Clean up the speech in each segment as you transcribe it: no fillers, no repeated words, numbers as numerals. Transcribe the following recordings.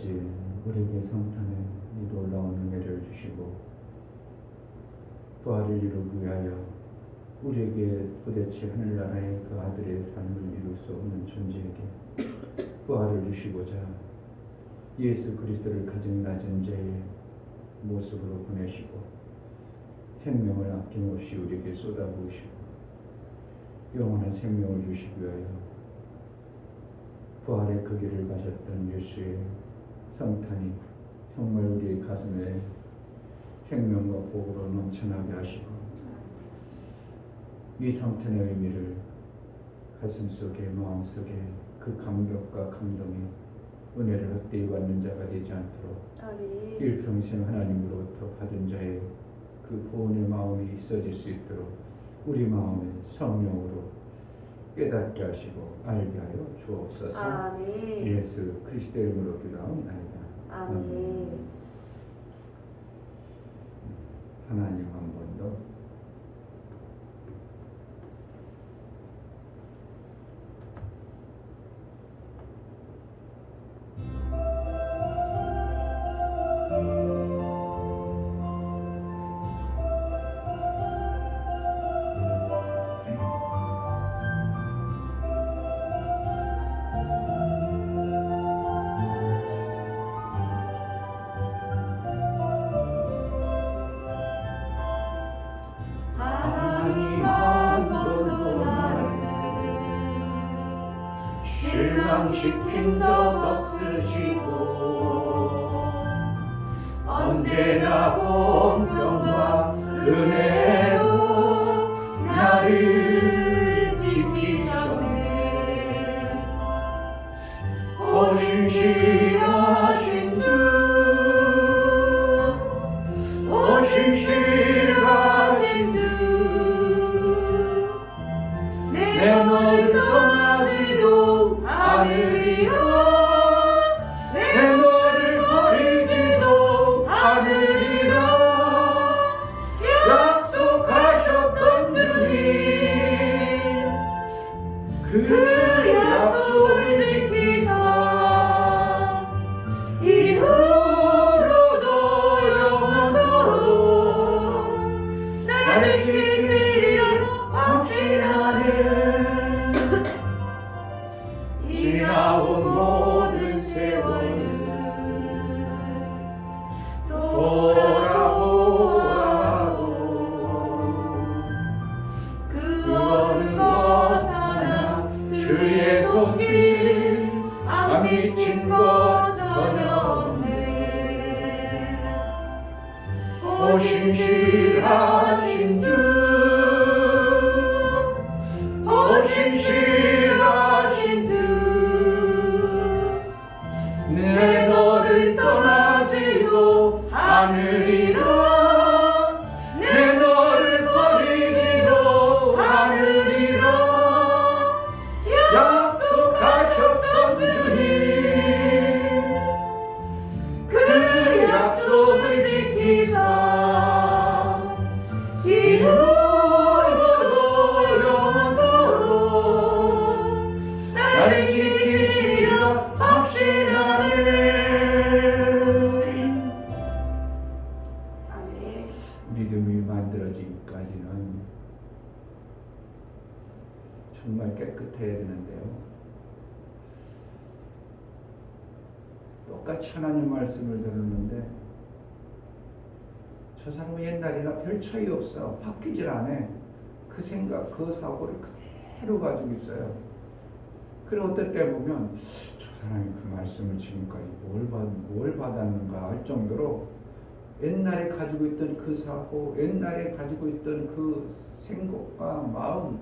아버지, 우리에게 성탄의 이 놀라운 은혜를 주시고 부활을 이루기 위하여 우리에게 도대체 하늘나라의 그 아들의 삶을 이룰 수 없는 존재에게 부활을 주시고자 예수 그리스도를 가진 낮은 자의 모습으로 보내시고 생명을 아낌없이 우리에게 쏟아부으시고 영원한 생명을 주시기 위하여 부활의 그 길을 가셨던 예수의 성탄이 정말 우리의 가슴에 생명과 복으로 넘쳐나게 하시고 이 성탄의 의미를 가슴속에 마음속에 그 감격과 감동이 은혜를 헛되이 받는 자가 되지 않도록 일평생 하나님으로부터 받은 자의 그 보온의 마음이 있어질 수 있도록 우리 마음에 성령으로 깨닫게 하시고 알게 하여 주옵소서. 아멘. 예수 그리스도의 이름으로 기도합니다. 아멘. 하나님 한 번 더 하나님 한 번도 나를 실망시킨 적 없으시고 언제나 공평과 은혜로 나를 지키셨네. 오신실하신 주, 오신실하신 주, 내 너를 떠나지도 않으리라. 내 너를 버리지도 않으리라. 약속하셨던 주님, 그 약속을 지키사 이후로도 영원토록 나를 지키시리라 확신하네. 지나온 모든 세월은 돌아오고 그 어느 것 하나 주의 손길 안 미친 것 전혀 없네. 오신실하신 주, 오신실하신 주, 내 너를 떠나지도 않으리라. 내 너를 버리지도 않으리라. 약속하셨던 주님, 그 약속을 지키사 이후로도 영원토록 나를 지키시리라 확신하네. 아멘. 믿음이 만들어지기까지는 정말 깨끗해야 되는데요. 똑같이 하나님 말씀을 들었는데 저 사람은 옛날이나 별 차이 없어. 바뀌질 않아. 그 생각, 그 사고를 그대로 가지고 있어요. 그리고 어떨 때 보면 저 사람이 그 말씀을 지금까지 뭘 받았는가 할 정도로 옛날에 가지고 있던 그 사고, 옛날에 가지고 있던 그 생각과 마음,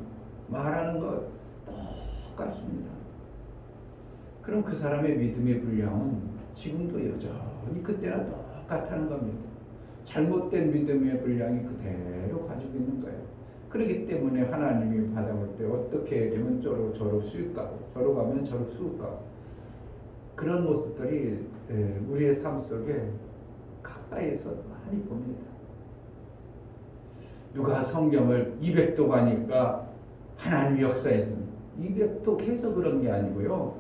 말하는 것 똑같습니다. 그럼 그 사람의 믿음의 분량은 지금도 여전히 그때나 똑같다는 겁니다. 잘못된 믿음의 분량이 그대로 가지고 있는 거예요. 그렇기 때문에 하나님이 받아볼 때 어떻게 되면 저로 쑤까고 저로 가면 저로 쑤까고 그런 모습들이 우리의 삶 속에 가까이에서 많이 봅니다. 누가 성경을 200도 가니까 하나님 역사에서는 200도 해서 그런 게 아니고요.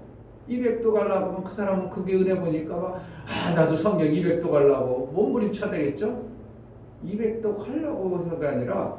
200도 가려고 하면 그 사람은 그게 은혜 보니까 막 나도 성경 200도 가려고 몸부림쳐야 되겠죠? 200도 가려고 해서가 아니라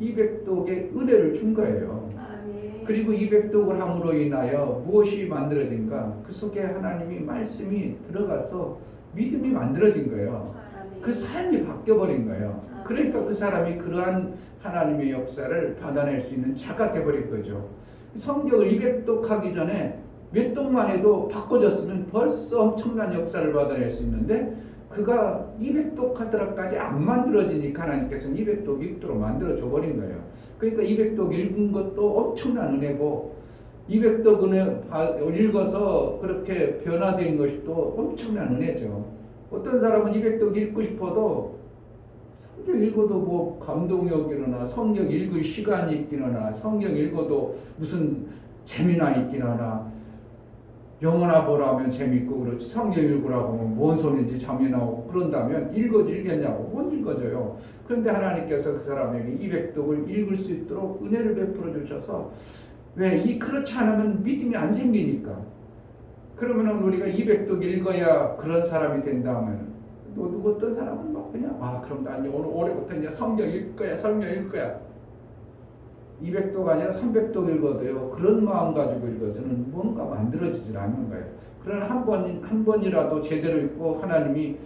200도의 은혜를 준 거예요. 아멘. 그리고 200독을 함으로 인하여 무엇이 만들어진가? 그 속에 하나님이 말씀이 들어가서 믿음이 만들어진 거예요. 아멘. 그 삶이 바뀌어버린 거예요. 그러니까 그 사람이 그러한 하나님의 역사를 받아낼 수 있는 자가 되어버린 거죠. 성경을 200독 하기 전에 몇 독만 해도 바꿔졌으면 벌써 엄청난 역사를 받아낼 수 있는데 그가 200독 하더라까지 안 만들어지니까 하나님께서는 200독 읽도록 만들어줘 버린 거예요. 그러니까 200독 읽은 것도 엄청난 은혜고 200독 은혜 읽어서 그렇게 변화된 것이 또 엄청난 은혜죠. 어떤 사람은 200독 읽고 싶어도 성경 읽어도 뭐 감동이 오기나 성경 읽을 시간이 있기나 성경 읽어도 무슨 재미나 있기나 영어나 보라면 재밌고 그렇지 성경 읽으라고 하면 뭔 소리인지 잠이 나오고 그런다면 읽어지겠냐고 못 읽어져요. 그런데 하나님께서 그 사람에게 200독을 읽을 수 있도록 은혜를 베풀어 주셔서 왜? 그렇지 않으면 믿음이 안 생기니까. 그러면은 우리가 200독 읽어야 그런 사람이 된다면 누구 어떤 사람은 막 그냥 그럼 나 이제 오늘 올해부터 이제 성경 읽을 거야 성경 읽을 거야 200독 아니라 300독 읽어도요 그런 마음 가지고 읽어서는 뭔가 만들어지질 않는 거예요. 그러나 한 번이라도 제대로 읽고 하나님이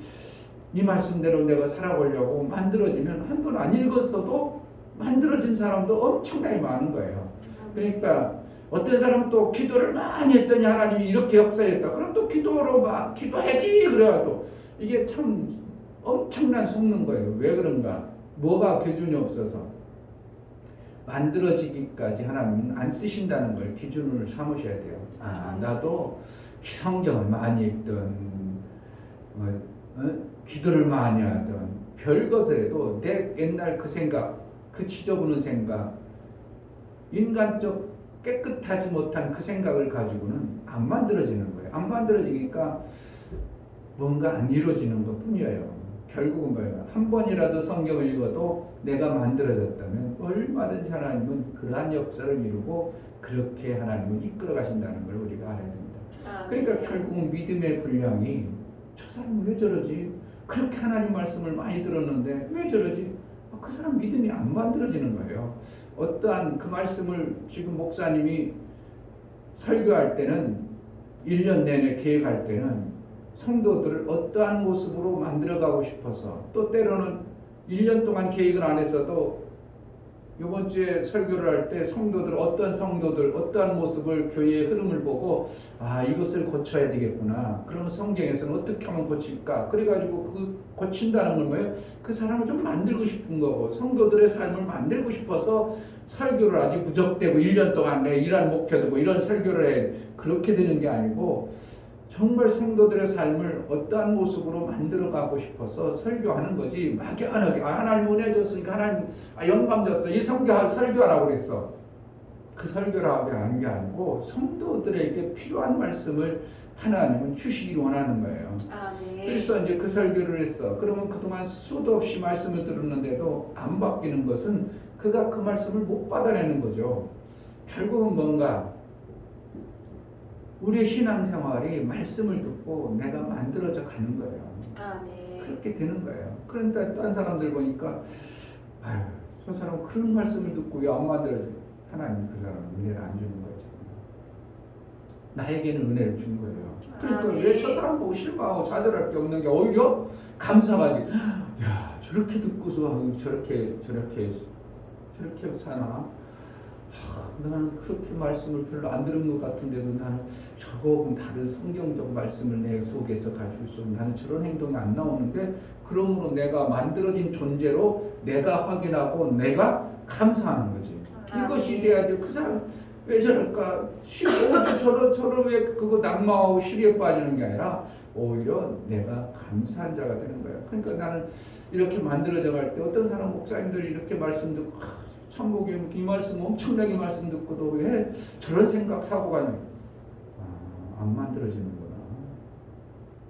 이 말씀대로 내가 살아보려고 만들어지면 한 번 안 읽었어도 만들어진 사람도 엄청나게 많은 거예요. 그러니까 어떤 사람은 또 기도를 많이 했더니 하나님이 이렇게 역사했다. 그럼 또 기도로 막 기도해야지 그래도 이게 참 엄청난 속는 거예요. 왜 그런가? 뭐가 기준이 없어서 만들어지기까지 하나님은 안 쓰신다는 걸 기준으로 삼으셔야 돼요. 나도 성경을 많이 읽든 기도를 많이 하든 별것을 해도 내 옛날 그 생각, 그 지저분한 생각, 인간적 깨끗하지 못한 그 생각을 가지고는 안 만들어지는 거예요. 안 만들어지니까 뭔가 안 이루어지는 것 뿐이에요. 결국은 뭐예요? 한 번이라도 성경을 읽어도 내가 만들어졌다면 얼마든지 하나님은 그러한 역사를 이루고 그렇게 하나님은 이끌어 가신다는 걸 우리가 알아야 됩니다. 그러니까 결국은 믿음의 분량이 저 사람은 왜 저러지? 그렇게 하나님 말씀을 많이 들었는데 왜 저러지? 그 사람 믿음이 안 만들어지는 거예요. 어떠한 그 말씀을 지금 목사님이 설교할 때는 1년 내내 계획할 때는 성도들을 어떠한 모습으로 만들어가고 싶어서 또 때로는 1년 동안 계획을 안 했어도 이번 주에 설교를 할 때 성도들 어떠한 모습을 교회의 흐름을 보고 이것을 고쳐야 되겠구나. 그러면 성경에서는 어떻게 하면 고칠까? 그래가지고 그 고친다는 건 뭐예요? 그 사람을 좀 만들고 싶은 거고 성도들의 삶을 만들고 싶어서 설교를 아주 무적대고 1년 동안 내 일할 목표 두고 이런 설교를 해. 그렇게 되는 게 아니고 정말 성도들의 삶을 어떠한 모습으로 만들어가고 싶어서 설교하는 거지 막연하게 하나님 은혜 줬으니까 하나님 영감 줬어 이 설교하라고 그랬어. 그 설교를 하는 게 아니고 성도들에게 필요한 말씀을 하나님은 주시기 원하는 거예요. 그래서 이제 그 설교를 했어. 그러면 그동안 수도 없이 말씀을 들었는데도 안 바뀌는 것은 그가 그 말씀을 못 받아내는 거죠. 결국은 뭔가 우리의 신앙생활이 말씀을 듣고 내가 만들어져 가는 거예요. 그렇게 되는 거예요. 그런데 딴 사람들 보니까 저 사람 그런 말씀을 듣고 왜 안 만들어져? 하나님 그 사람 은혜를 안 주는 거죠. 나에게는 은혜를 준 거예요. 그러니까 왜 저 사람 보고 실망하고 좌절할 게 없는 게 오히려 감사하지. 야 저렇게 듣고서 저렇게 사나? 나는 그렇게 말씀을 별로 안 들은 것 같은데도 나는 조금 다른 성경적 말씀을 내 속에서 가지고 있어. 나는 저런 행동이 안 나오는데 그러므로 내가 만들어진 존재로 내가 확인하고 내가 감사하는 거지. 이것이 돼야지. 그 사람 왜 저럴까? 저런 왜 그거 낙망하고 시리에 빠지는 게 아니라 오히려 내가 감사한 자가 되는 거야. 그러니까 나는 이렇게 만들어져 갈 때 어떤 사람 목사님들이 이렇게 말씀 듣고 참목에 이 말씀 엄청나게 말씀 듣고도 왜 저런 생각 사고가 안 만들어지는구나.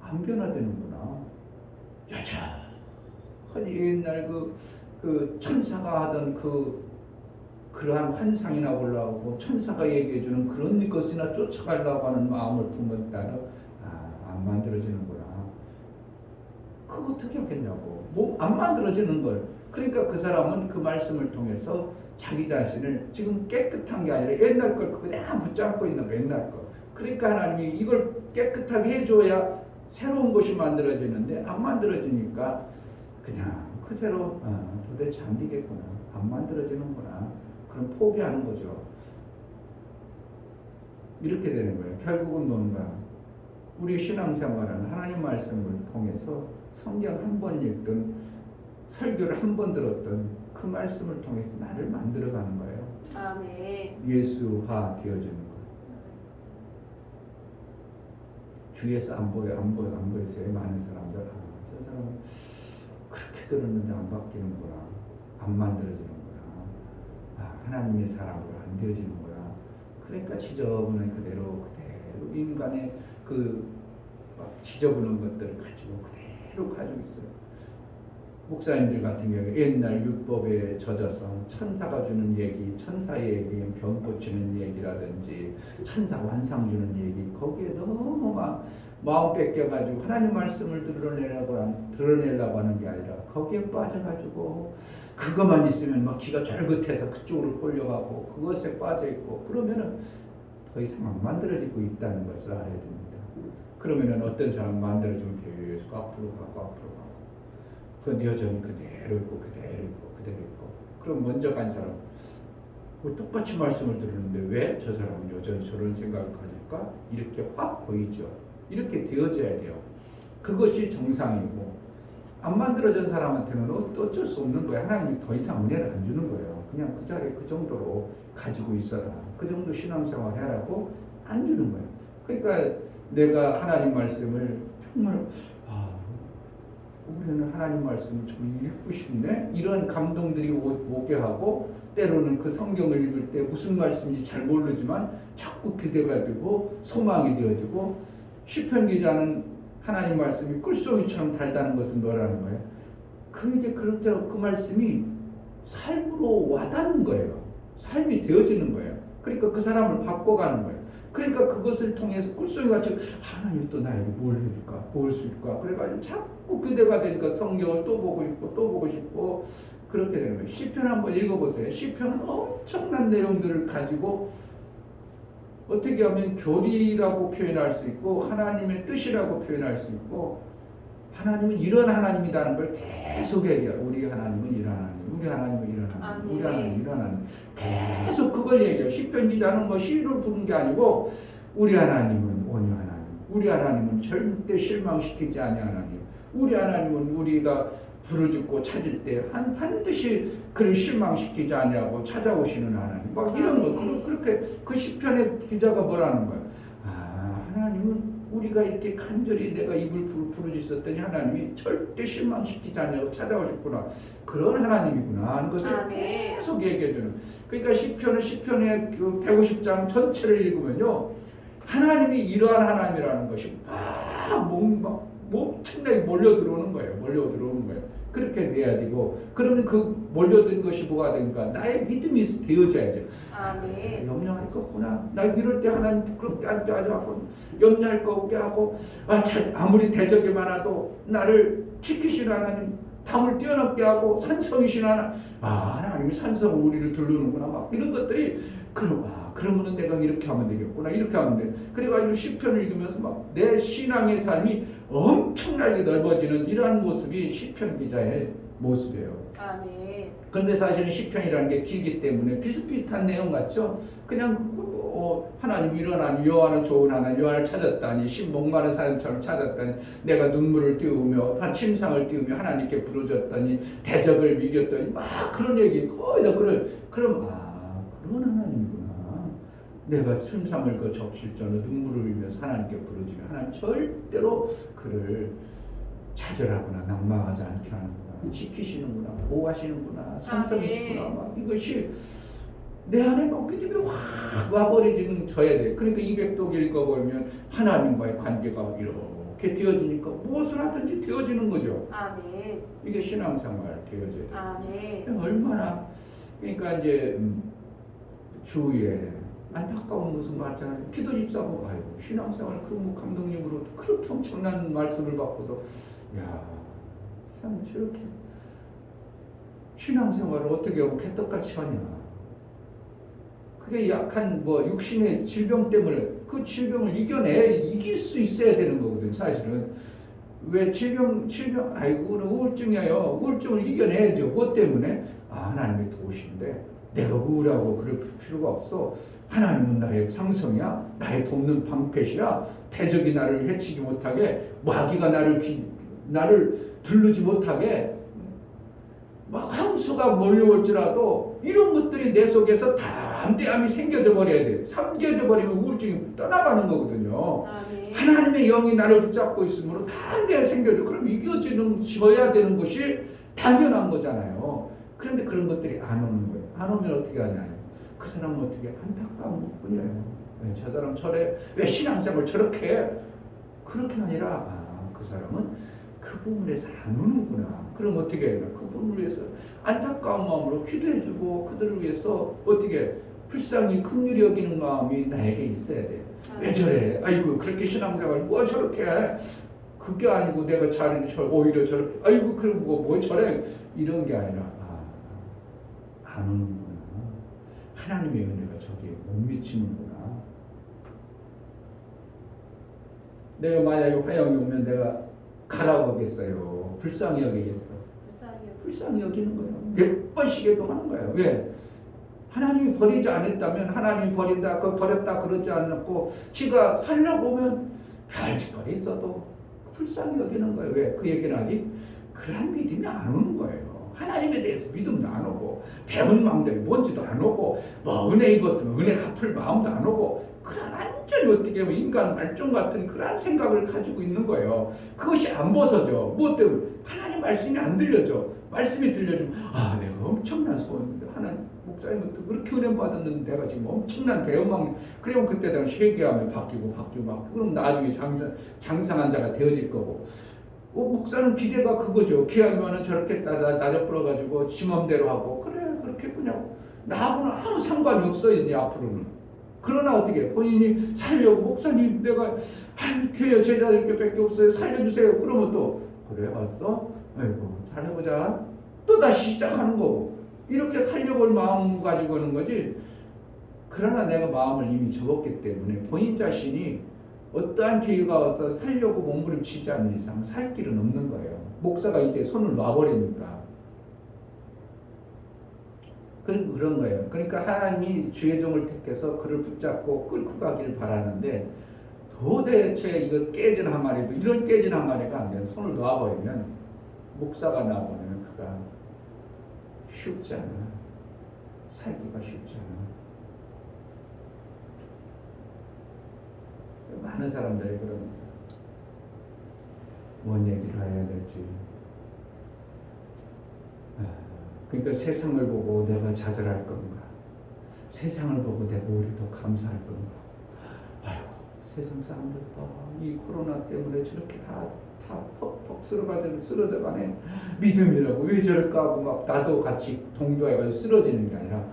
안 변화되는구나. 여전히 옛날 그 천사가 하던 그 그러한 환상이나 보려고 천사가 얘기해주는 그런 것이나 쫓아가려고 하는 마음을 품은 따로 안 만들어지는구나. 그거 어떻게 하겠냐고. 뭐 안 만들어지는 걸. 그러니까 그 사람은 그 말씀을 통해서 자기 자신을 지금 깨끗한 게 아니라 옛날 걸 그냥 붙잡고 있는 거, 옛날 거. 그러니까 하나님이 이걸 깨끗하게 해줘야 새로운 것이 만들어지는데 안 만들어지니까 그냥 그대로 도대체 안 되겠구나. 안 만들어지는구나. 그럼 포기하는 거죠. 이렇게 되는 거예요. 결국은 뭔가 우리 신앙생활은 하나님 말씀을 통해서 성경 한 번 읽든 설교를 한 번 들었든 그 말씀을 통해서 나를 만들어가는 거예요. 아멘. 예수화 되어지는 거예요. 주위에서 안 보여서요. 많은 사람들 저 사람은 그렇게 들었는데 안 바뀌는구나. 안 만들어지는구나. 하나님의 사람으로 안 되어지는구나. 그러니까 지저분한 그대로 인간의 그 지저분한 것들을 가지고 있어요. 목사님들 같은 경우에 옛날 율법에 젖어서 천사가 주는 얘기, 천사의 얘기, 병 고치는 얘기라든지 천사 환상 주는 얘기, 거기에 너무 막 마음 뺏겨가지고 하나님 말씀을 드러내려고 하는 게 아니라 거기에 빠져가지고 그것만 있으면 막 기가 쫄긋해서 그쪽으로 끌려가고 그것에 빠져있고 그러면은 더 이상 안 만들어지고 있다는 것을 알아야 됩니다. 그러면은 어떤 사람 만들어지면 계속 앞으로 가고 그건 여전히 그대로 있고 그럼 먼저 간 사람 똑같이 말씀을 들었는데 왜 저 사람은 여전히 저런 생각을 가질까? 이렇게 확 보이죠. 이렇게 되어져야 돼요. 그것이 정상이고 안 만들어진 사람한테는 어쩔 수 없는 거예요. 하나님이 더 이상 은혜를 안 주는 거예요. 그냥 그 자리에 그 정도로 가지고 있어라. 그 정도 신앙생활 해라고 안 주는 거예요. 그러니까 내가 하나님 말씀을 정말 우리는 하나님 말씀을 좀 읽고 싶네? 이런 감동들이 오게 하고 때로는 그 성경을 읽을 때 무슨 말씀인지 잘 모르지만 자꾸 기대가 되고 소망이 되어지고 시편 기자는 하나님 말씀이 꿀송이처럼 달다는 것은 뭐라는 거예요? 그럴 때 그 말씀이 삶으로 와닿는 거예요. 삶이 되어지는 거예요. 그러니까 그 사람을 바꿔가는 거예요. 그러니까 그것을 통해서 꿀송이같이 하나님 또 나에게 뭘 해줄까? 뭘 줄까? 그래가지고 자꾸 그대가 되니까 성경을 또 보고 싶고 그렇게 되는 거예요. 시편 한번 읽어보세요. 시편은 엄청난 내용들을 가지고 어떻게 하면 교리라고 표현할 수 있고 하나님의 뜻이라고 표현할 수 있고 하나님은 이런 하나님이라는 걸 계속 얘기해요. 우리 하나님은 이런 하나님, 우리 하나님은 이런 하나님, 우리 하나님은 이런 하나님. 계속 그걸 얘기해요. 시편 기자는 뭐 시를 부른 게 아니고 우리 하나님은 온유 하나님, 우리 하나님은 절대 실망시키지 않는 하나님, 우리 하나님은 우리가 부르짖고 찾을 때 반드시 그를 실망시키지 않냐고 찾아오시는 하나님. 막 이런 거 그렇게 그 시편의 기자가 뭐라는 거예요. 하나님은 우리가 이렇게 간절히 내가 입을 부르짖었더니 하나님이 절대 실망시키지 않냐고 찾아오셨구나. 그런 하나님이구나 하는 것을 계속 얘기해주는. 그러니까 시편의 그 150장 전체를 읽으면요. 하나님이 이러한 하나님이라는 것이 막 엄청나게 몰려들어오는 거예요. 그렇게 돼야 되고 그러면 그 몰려든 것이 뭐가 되니까 나의 믿음이 되어져야죠. 아멘. 염려할 거 없구나. 나 이럴 때 하나님 부끄럽게 하지 않고 염려할 거 없게 하고 아무리 대적이 많아도 나를 지키시는 하나님, 담을 뛰어넘게 하고 산성이신 하나님, 하나님이 산성은 우리를 두르는구나. 막 이런 것들이 그러면은 내가 이렇게 하면 되겠구나. 이렇게 하면 돼. 그래가지고 시편을 읽으면서 막 내 신앙의 삶이 엄청나게 넓어지는 이러한 모습이 시편 기자의 모습이에요. 아멘. 그런데 사실은 시편이라는 게 길기 때문에 비슷비슷한 내용 같죠? 그냥 하나님 이런 하나님, 여호와는 좋은 하나님, 여호와를 찾았다니, 목마른 사람처럼 찾았다니, 내가 눈물을 띄우며 침상을 띄우며 하나님께 부르짖었더니 대적을 이겼더니 막 그런 얘기 거의 다 그런 하나님이구나. 내가 침상을 적실 전에 눈물을 흘리면서 하나님께 부르짖으면 하나님 절대로 그를 좌절하거나 낙망하지 않게 하는구나, 지키시는구나, 보호하시는구나, 산성이시구나. 막 이것이 내 안에 막 믿음이 확 와버리지는 져야 돼. 그러니까 200독 읽어보면 하나님과의 관계가 이렇게 되어지니까 무엇을 하든지 되어지는 거죠. 아멘. 이게 신앙생활 되어져요. 아멘. 얼마나 그러니까 이제 주위에 안타까운 모습 봤잖아요. 기도 집사고 아이고 신앙생활 그 감독님으로 그렇게 엄청난 말씀을 받고도 야, 참 저렇게 신앙생활을 어떻게 하고 개떡같이 하냐. 그게 약한 뭐 육신의 질병 때문에 그 질병을 이길 수 있어야 되는 거거든 사실은. 왜 질병 아이고 우울증이에요. 우울증을 이겨내야죠. 뭐 때문에? 하나님의 도우신데 내가 우울하고 그럴 필요가 없어. 하나님은 나의 상성이야. 나의 돕는 방패시야. 대적이 나를 해치지 못하게, 마귀가 나를 두르지 못하게, 막 황수가 몰려올지라도 이런 것들이 내 속에서 담대함이 생겨져 버려야 돼. 삼겨져 버리면 우울증이 떠나가는 거거든요. 하나님의 영이 나를 붙잡고 있으므로 담대함이 생겨져. 그럼 이겨져야 되는 것이 당연한 거잖아요. 그런데 그런 것들이 안 오는 거예요. 안 오면 어떻게 하냐. 그 사람은 어떻게 안타까운 것뿐이에요. 저 사람 왜 신앙생활을 저렇게 해? 그렇게 아니라 그 사람은 그 부분에서 안 오는구나. 그럼 어떻게 해요? 그 부분을 위해서 안타까운 마음으로 기도해주고 그들을 위해서 어떻게 불쌍히 긍휼히 여기는 마음이 나에게 있어야 돼요. 왜 저래? 아이고 그렇게 신앙생활 뭐 저렇게 해? 그게 아니고 내가 오히려 저렇게 아이고 그러고 뭐 저래? 이런 게 아니라 안 오는구나. 하나님의 은혜가 저기에 못 미치는구나. 내가 만약에 화형이 오면 내가 가라고 하겠어요. 불쌍히 여기겠어. 불쌍히 여기는 거예요. 몇 번씩에도 하는 거예요. 왜? 하나님이 버리지 않았다면 하나님이 버렸다 그러지 않았고 지가 살려고 오면 별짓거리 있어도 불쌍히 여기는 거예요. 왜? 그 얘기는 아직 그런 믿음이 안 오는 거예요. 하나님에 대해서 믿음도 안 오고 배운 마음도 뭔지도 안 오고 뭐 은혜 입었으면 은혜 갚을 마음도 안 오고 그런 완전히 어떻게 보면 인간 말종 같은 그런 생각을 가지고 있는 거예요. 그것이 안 벗어져. 무엇 때문에? 하나님 말씀이 안 들려져. 말씀이 들려주면 내가 엄청난 소원인데 하나님 목사님부터 그렇게 은혜 받았는데 내가 지금 엄청난 배움만 그러면 그때 당시 회개하면 바뀌고 그럼 나중에 장성한 자가 되어질 거고 목사는 비례가 그거죠. 기왕이면은 저렇게 나저 풀어가지고 지 맘대로 하고 그래 그렇게 했구냐고 나하고는 아무 상관이 없어요 이제 앞으로는. 그러나 어떻게 본인이 살려고 목사님 내가 교회 제자들 밖에 없어요 살려주세요. 그러면 또 그래 왔어? 아이고 잘해보자. 또 다시 시작하는 거고 이렇게 살려볼 마음 가지고 오는 거지. 그러나 내가 마음을 이미 접었기 때문에 본인 자신이 어떠한 기회가 와서 살려고 몸부림치지 않는 이상 살 길은 없는 거예요. 목사가 이제 손을 놔버리니까. 그런 거예요. 그러니까 하나님이 주의 종을 택해서 그를 붙잡고 끌고 가기를 바라는데 도대체 이거 깨진 항아리도 이런 깨진 항아리가 안 돼요. 손을 놔버리면 목사가 나오면 그가 쉽지 않아. 살기가 쉽지 않아. 많은 사람들이 그럽니다. 뭔 얘기를 해야 될지. 그러니까 세상을 보고 내가 좌절할 건가? 세상을 보고 내가 오히려 더 감사할 건가? 아이고 세상 사람들 이 코로나 때문에 저렇게 다 퍽퍽 쓰러져가네. 믿음이라고 왜 저럴까 하고 막 나도 같이 동조해가지고 쓰러지는 게 아니라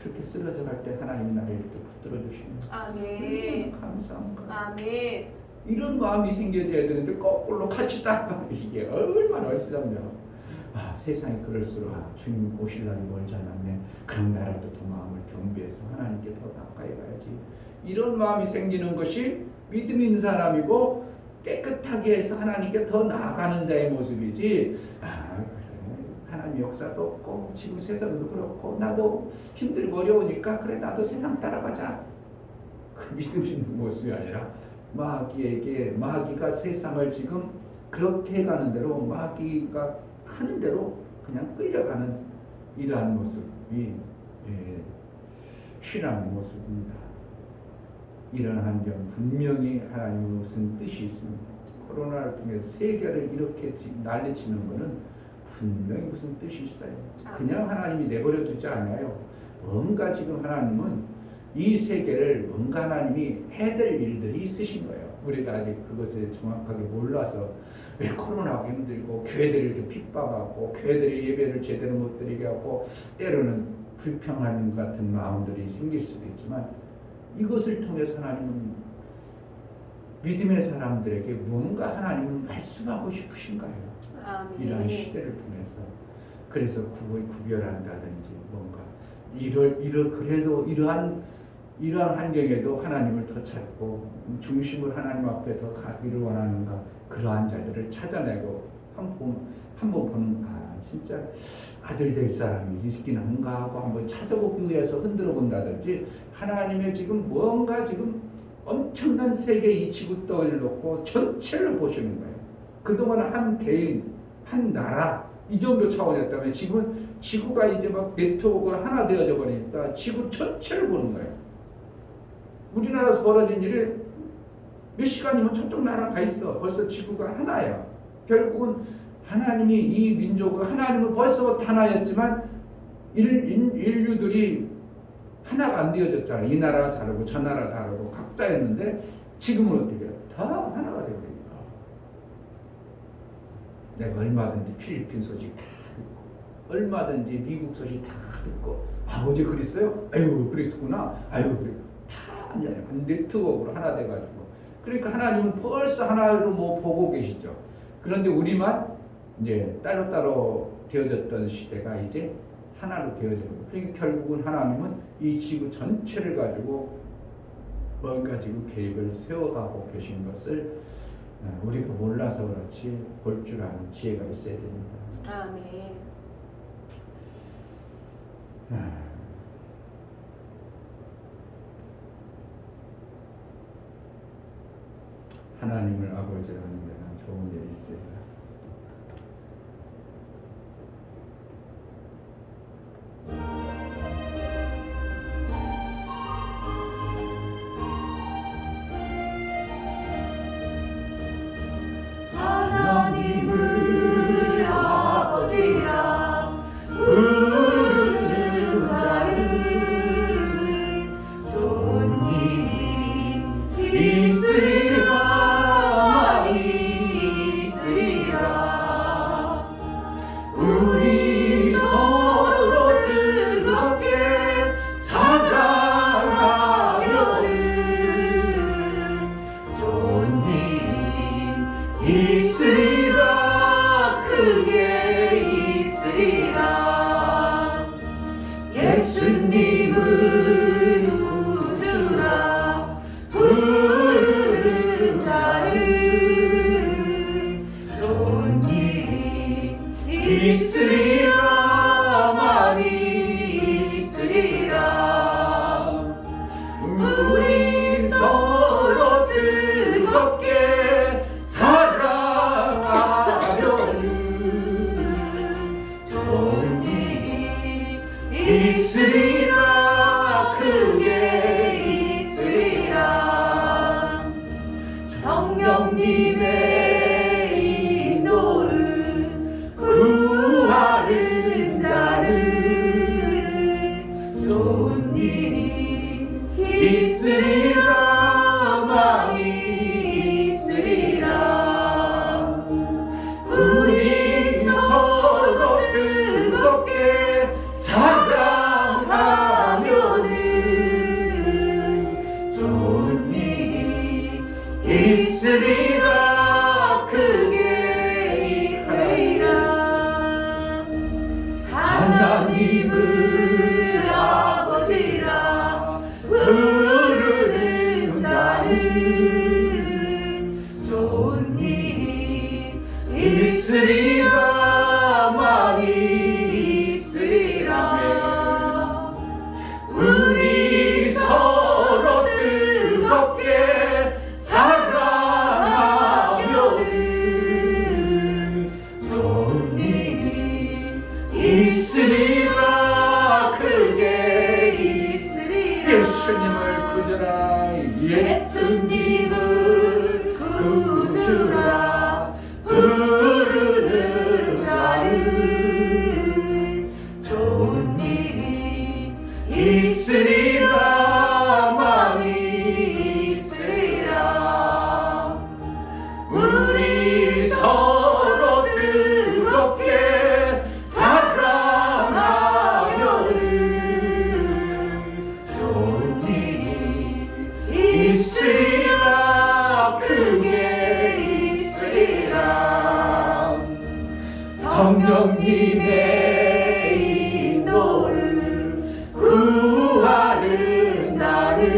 저렇게 쓰러져갈 때 하나님이 나를 이렇게 붙들어 주시는 아멘. 감사한 거. 아멘. 이런 마음이 생겨져야 되는데 거꾸로 같이 따라가면 이게 얼마나 어리석냐. 세상이 그럴수록 주님 오실 날이 멀지 않았네. 그럼 나라도 더 마음을 경배해서 하나님께 더 가까이 가야지. 이런 마음이 생기는 것이 믿음 있는 사람이고 깨끗하게 해서 하나님께 더 나아가는 자의 모습이지. 그래. 하나님 역사도 없고 지금 세상도 그렇고 나도 힘들고 어려우니까 그래 나도 세상 따라가자. 그 믿음 있는 모습이 아니라 마귀가 세상을 지금 그렇게 해가는 대로 마귀가 하는 대로 그냥 끌려가는 이러한 모습이 신앙의 모습입니다. 이런 환경 분명히 하나님의 무슨 뜻이 있습니다. 코로나를 통해서 세계를 이렇게 난리치는 것은 분명히 무슨 뜻이 있어요. 그냥 하나님이 내버려 두지 않아요. 뭔가 지금 하나님은 이 세계를 뭔가 하나님이 해야 될 일들이 있으신 거예요. 우리가 아직 그것을 정확하게 몰라서 왜 코로나가 힘들고 교회들이 이렇게 핍박하고 교회들이 예배를 제대로 못 드리게 하고 때로는 불평하는 것 같은 마음들이 생길 수도 있지만 이것을 통해서 하나님은 믿음의 사람들에게 무언가 하나님은 말씀하고 싶으신 거예요. 이러한 아멘. 시대를 통해서. 그래서 구별한다든지 뭔가 그래도 이러한 환경에도 하나님을 더 찾고 중심을 하나님 앞에 더 가기를 원하는가, 그러한 자들을 찾아내고 한번 보는, 진짜 아들 될 사람이 있긴 한가 하고 한번 찾아보기 위해서 흔들어 본다든지, 하나님의 지금 뭔가 지금 엄청난 세계 이 지구 떠를 놓고 전체를 보시는 거예요. 그동안 한 개인, 한 나라 이 정도 차원이었다면 지금은 지구가 이제 막 네트워크가 하나 되어져 버리니까 지구 전체를 보는 거예요. 우리나라에서 벌어진 일이 몇 시간이면 저쪽 나라 가 있어. 벌써 지구가 하나야. 결국은 하나님이 이 민족을, 하나님은 벌써부터 하나였지만 인류들이 하나가 안 되어졌잖아. 이 나라 다르고 저 나라 다르고 각자였는데 지금은 어떻게 해요? 다 하나가 되어버리니까. 내가 얼마든지 필리핀 소식 다 듣고, 얼마든지 미국 소식 다 듣고, 어제 그랬어요? 아유 그랬구나. 아유 그래. 다 네트워크로 하나 돼가지고. 그러니까 하나님은 벌써 하나로 보고 계시죠. 그런데 우리만 이제 따로따로 되어졌던 시대가 이제 하나로 되어지는 거예요. 그러니까 결국은 하나님은 이 지구 전체를 가지고 뭔가 지금 계획을 세워가고 계신 것을 우리가 몰라서 그렇지 볼 줄 아는 지혜가 있어야 됩니다. 아멘. 하나님을 아버지로 하는 데는 좋은 일이 있어요. 하나님을 아버지라 부르는 자는 좋은 일이 있으리라 많이 있으리라. 우리 서로 뜨겁게 사랑하면은 좋은 일이 있으리라. 크게 있으리라. 예수님을 구주라 부르는 자는 좋은 일이 있으리라 많이 있으리라. 우리 서로 뜨겁게 사랑하려는 좋은 일이 있으리라. 크게 있으리라. 성령님의 인도를 구하는 자는 좋은 일이 있으리라 많이 있으리라. 우리 서로 뜨겁게 사랑하면은 좋은 일이 있으리라. 크게 있으리라. 하나님을 아버지라 부르는 자는 좋은 일이 있으리라 많이 있으리라. 우리 서로 뜨겁게 사랑하면은 좋은 일이 있으리라. 크게 있으리라. 예수님을 구주라. 예수님을 구주라 부르는 자는 좋은 일이 있으리라 많이 있으리라. 우리 서로 뜨겁게 사랑하면은 있으리라 크게 있으리라 성령님의 인도를 구하는 날은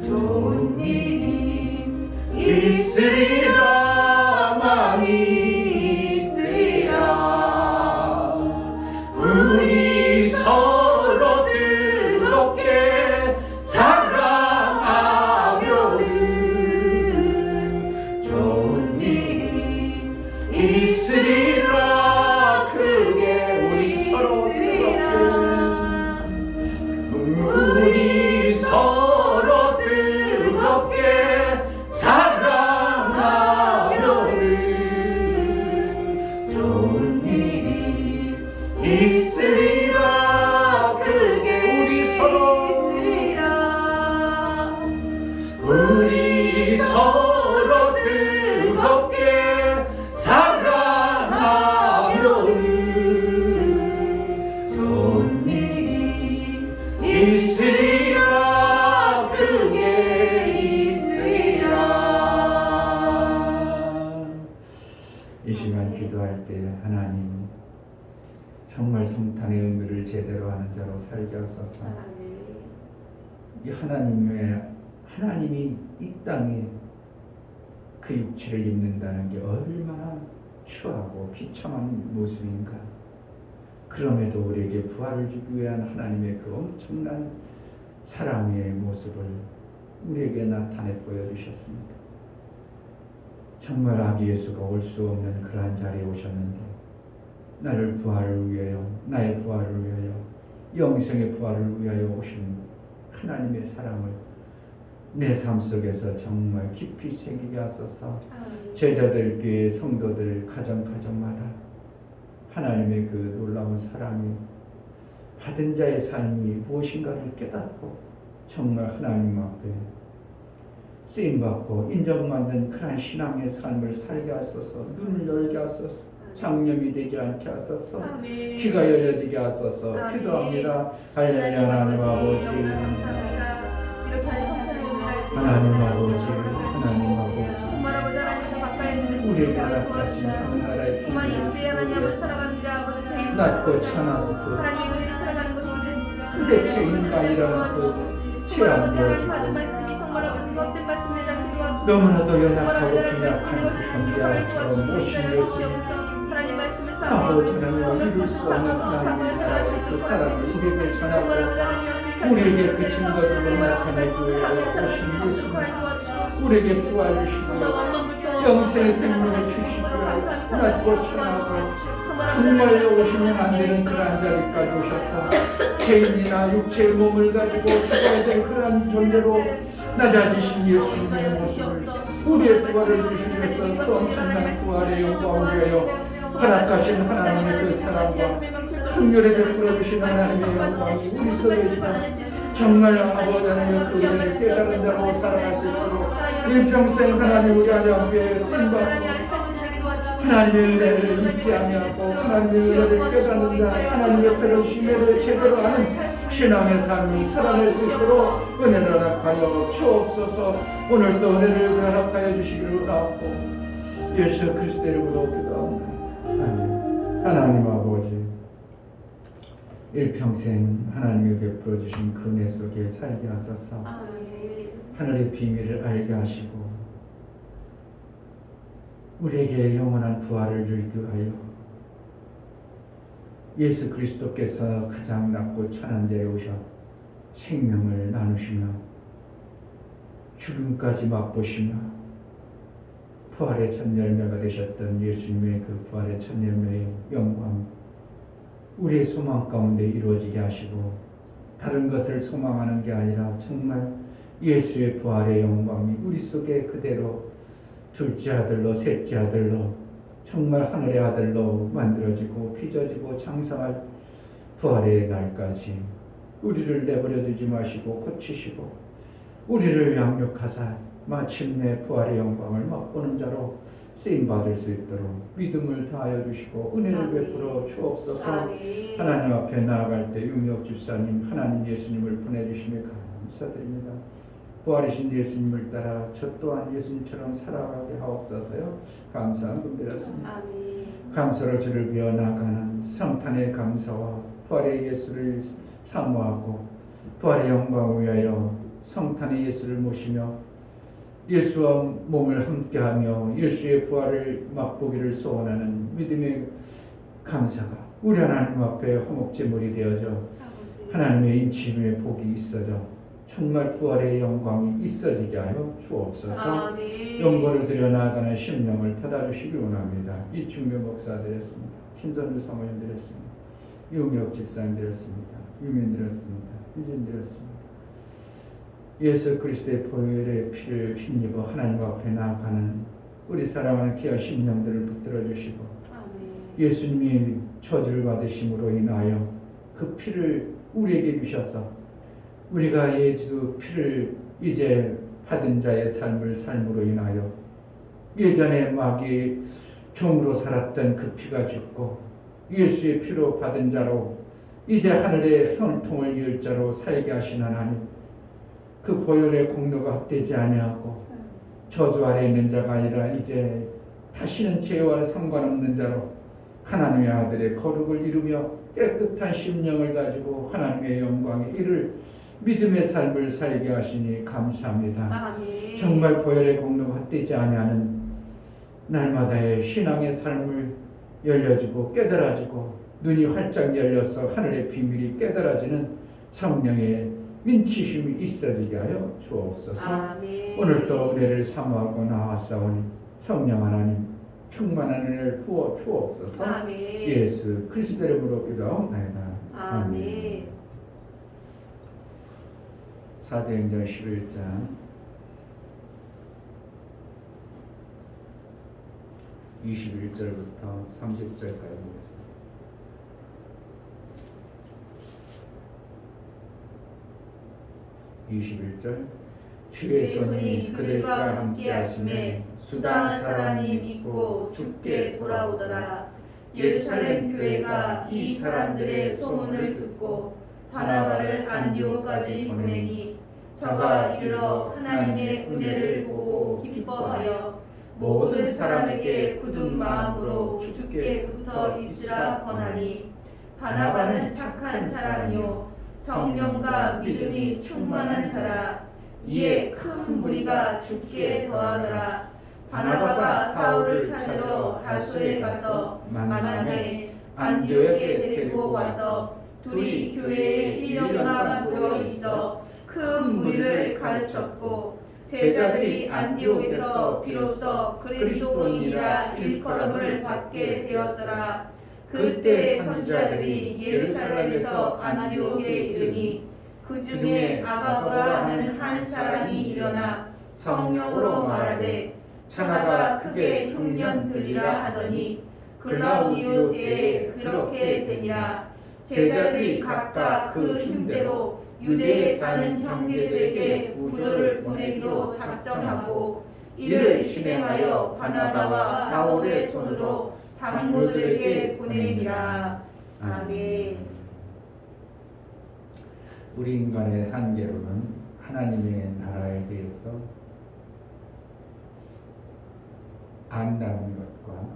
좋은 일이 있으리라 많이 있으리라 우리 서로 뜨겁게 사랑하면은 좋은 일이 있으리라 크게 우리 서로 뜨겁게 사랑하면은 좋은 일이 있으리라 크게 우리 서로 뜨겁게 사랑하면은 좋은 일이 있으리라 크게 있으리라. 이 시간 기도할 때 하나님 정말 성탄의 의미를 제대로 하는 자로 살게 하소서. 이 하나님이 이 땅에 그 육체를 입는다는 게 얼마나 추하고 비참한 모습인가. 그럼에도 우리에게 부활을 주기 위한 하나님의 그 엄청난 사랑의 모습을 우리에게 나타내 보여주셨습니다. 정말 아기 예수가 올 수 없는 그러한 자리에 오셨는데 나를 부활을 위하여, 나의 부활을 위하여, 영생의 부활을 위하여 오신 하나님의 사랑을 내 삶 속에서 정말 깊이 새기게 하소서. 제자들, 교회 성도들, 가정마다 하나님의 그 놀라운 사랑이 받은 자의 삶이 무엇인가를 깨닫고 정말 하나님 앞에 쓰임받고 인정받는 그런 신앙의 삶을 살게 하소서. 눈을 열게 하소서. 장염이 되지 않게 하소서. 귀가 열려지게 하소서. 기도합니다. 할렐루야. 하나님 아버지, 하나님 아버지, 하나님 아버지, 정말 아버지 하나님께 가까이 있는 우리에게 우리를 나타나신 도와주셔서 하나님의 정말 이 시대에 하나님을 살아가는 자 아버지 제 낮고 찬하고 하나님의 은혜를 살아가는 것인데 도대체 인간이라는 그 정말 아버지 하나님 취한 받은 말씀이 정말 아버지 헛된 말씀을 하지 않게 도와주시고 너무나도 정말 연약하고 아버지 하나님 말씀이 내가 빈약한 되시기를 하나님 도와주시고 모신 인자여 예수 주시옵소서. 하나님 말씀을 아버지 사모하고 하나님 정말 이룰 그것을 수 없는 사모하고 사모해 살아갈 수 그 있도록 사랑을 허락해 우리에게 주시고 정말 아버지 전하고 하나님 역시 우리에게 그 살수 증거를 정말 아버지 나타내 말씀을 사모해 살아갈 수 주시고 있도록 하나님 도와주시고 우리에게 부활을 주시고 정말 원망 불평 영생의 생명을 주시고 낮고 찬하고 정말로 오시면 안 되는 그러한 자리까지 오셔서 개인이나 육체의 몸을 가지고 죽어야 될 그러한 존재로 낮아지신 예수님의 모습을 우리의 부활을 주시기 위해서 또 엄청난 부활의 영광을 위하여 허락하신 하나님의 그 사랑과 긍휼에 베풀어 주신 하나님의 영광이 우리 속에서 정말 아버지 하나님의 그 은혜를 깨달은 자로 살아갈 수 있도록 일평생 하나님 우리 하나님께 쓰임받고 하나님의 은혜를 잊지 아니하고 하나님의 은혜를 깨닫는 자, 하나님의 페로시메를 제대로 하는 신앙의 삶을 살아낼 수 있도록 은혜를 허락하여 주옵소서. 오늘도 은혜를 허락하여 주시기를 원하고 예수 그리스도의 이름으로 기도합니다. 아멘. 하나님 아버지, 일평생 하나님이 베풀어 주신 그 은혜 속에 살게 하소서. 하늘의 비밀을 알게 하시고 우리에게 영원한 부활을 주기 위하여 예수 그리스도께서 가장 낮고 찬한 자에 오셔 생명을 나누시며 죽음까지 맛보시며 부활의 첫 열매가 되셨던 예수님의 그 부활의 첫 열매의 영광 우리의 소망 가운데 이루어지게 하시고 다른 것을 소망하는 게 아니라 정말 예수의 부활의 영광이 우리 속에 그대로 둘째 아들로 셋째 아들로 정말 하늘의 아들로 만들어지고 빚어지고 장성할 부활의 날까지 우리를 내버려 두지 마시고 고치시고 우리를 양육하사 마침내 부활의 영광을 맛보는 자로 쓰임받을 수 있도록 믿음을 다하여 주시고 은혜를 베풀어 주옵소서. 하나님 앞에 나아갈 때 유명 집사님 하나님 예수님을 보내주심에 감사드립니다. 부활이신 예수님을 따라 저 또한 예수님처럼 살아가게 하옵소서요. 감사함 드렸습니다. 아멘. 감사로 주를 비워나가는 성탄의 감사와 부활의 예수를 사모하고 부활의 영광을 위하여 성탄의 예수를 모시며 예수와 몸을 함께하며 예수의 부활을 맛보기를 소원하는 믿음의 감사가 우리 하나님 앞에 화목제물이 되어져 아버지. 하나님의 인치심의 복이 있어져 정말 부활의 영광이 있어지게 하여 주옵소서. 아멘. 영광을 드려 나아가는 심령을 받아주시기 원합니다. 이충교 목사 드렸습니다. 신선주 사모님 드렸습니다. 유명 집사님 드렸습니다. 유민 드렸습니다. 유진 드렸습니다. 예수 그리스도의 보혈의 피를 힘입어 하나님 앞에 나아가는 우리 사랑하는 귀한 심령들을 붙들어 주시고 아멘. 예수님이 저주를 받으심으로 인하여 그 피를 우리에게 주셔서 우리가 예수 피를 이제 받은 자의 삶을 삶으로 인하여 예전에 마귀 종으로 살았던 그 피가 죽고 예수의 피로 받은 자로 이제 하늘의 형통을 이을 자로 살게 하신 하나님, 그 보혈의 공로가 헛되지 아니하고 저주 아래 있는 자가 아니라 이제 다시는 죄와 상관없는 자로 하나님의 아들의 거룩을 이루며 깨끗한 심령을 가지고 하나님의 영광에 이를 믿음의 삶을 살게 하시니 감사합니다. 아멘. 정말 보혈의 공로가 헛되지 아니하는 날마다의 신앙의 삶을 열려주고 깨달아주고 눈이 활짝 열려서 하늘의 비밀이 깨달아지는 성령의 민치심이 있어지게 하여 주옵소서. 아멘. 오늘도 은혜를 사모하고 나왔사오니 성령 하나님 충만한 은혜를 부어 주옵소서. 아멘. 예수 그리스도의 이름으로 기도하옵나이다. 아멘. 사도행전 11장 21절부터 30절까지 보겠습니다. 21절 주의 손이 그들과 함께 하심에 수다 사람이 믿고 죽게 돌아오더라. 예루살렘 교회가 이 사람들의 소문을 듣고 바나바를 안디옥까지 보내니 저가 이르러 하나님의 은혜를 보고 기뻐하여 모든 사람에게 굳은 마음으로 죽게 붙어 있으라 권하니 바나바는 착한 사람이요 성령과 믿음이 충만한 자라. 이에 큰 무리가 죽게 더하더라. 바나바가 사울을 찾으러 다소에 가서 만남에 안디옥에 데리고 와서 둘이 교회에 1년간 모여 있어 큰 무리를 가르쳤고 제자들이 안디옥에서 비로소 그리스도인이라 일컬음을 받게 되었더라. 그때 선지자들이 예루살렘에서 안디옥에 이르니 그 중에 아가보라 하는 한 사람이 일어나 성령으로 말하되 천하가 크게 흉년 들리라 하더니 글라우디오 때에 그렇게 되니라. 제자들이 각각 그 힘대로 유대에 사는 형제들에게 부조를 보내기로 작정하고 이를 실행하여 바나바와 사울의 손으로 장로들에게 보내니라. 아멘. 우리 인간의 한계로는 하나님의 나라에 대해서 안다는 것과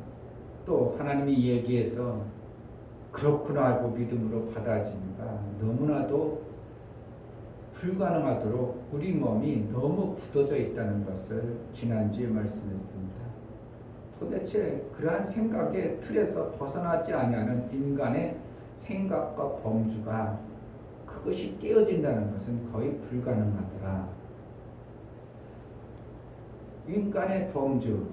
또 하나님이 얘기해서 그렇구나 하고 믿음으로 받아지니까 너무나도 불가능하도록 우리 몸이 너무 굳어져 있다는 것을 지난주에 말씀했습니다. 도대체 그러한 생각의 틀에서 벗어나지 아니하는 인간의 생각과 범주가 그것이 깨어진다는 것은 거의 불가능하더라. 인간의 범주,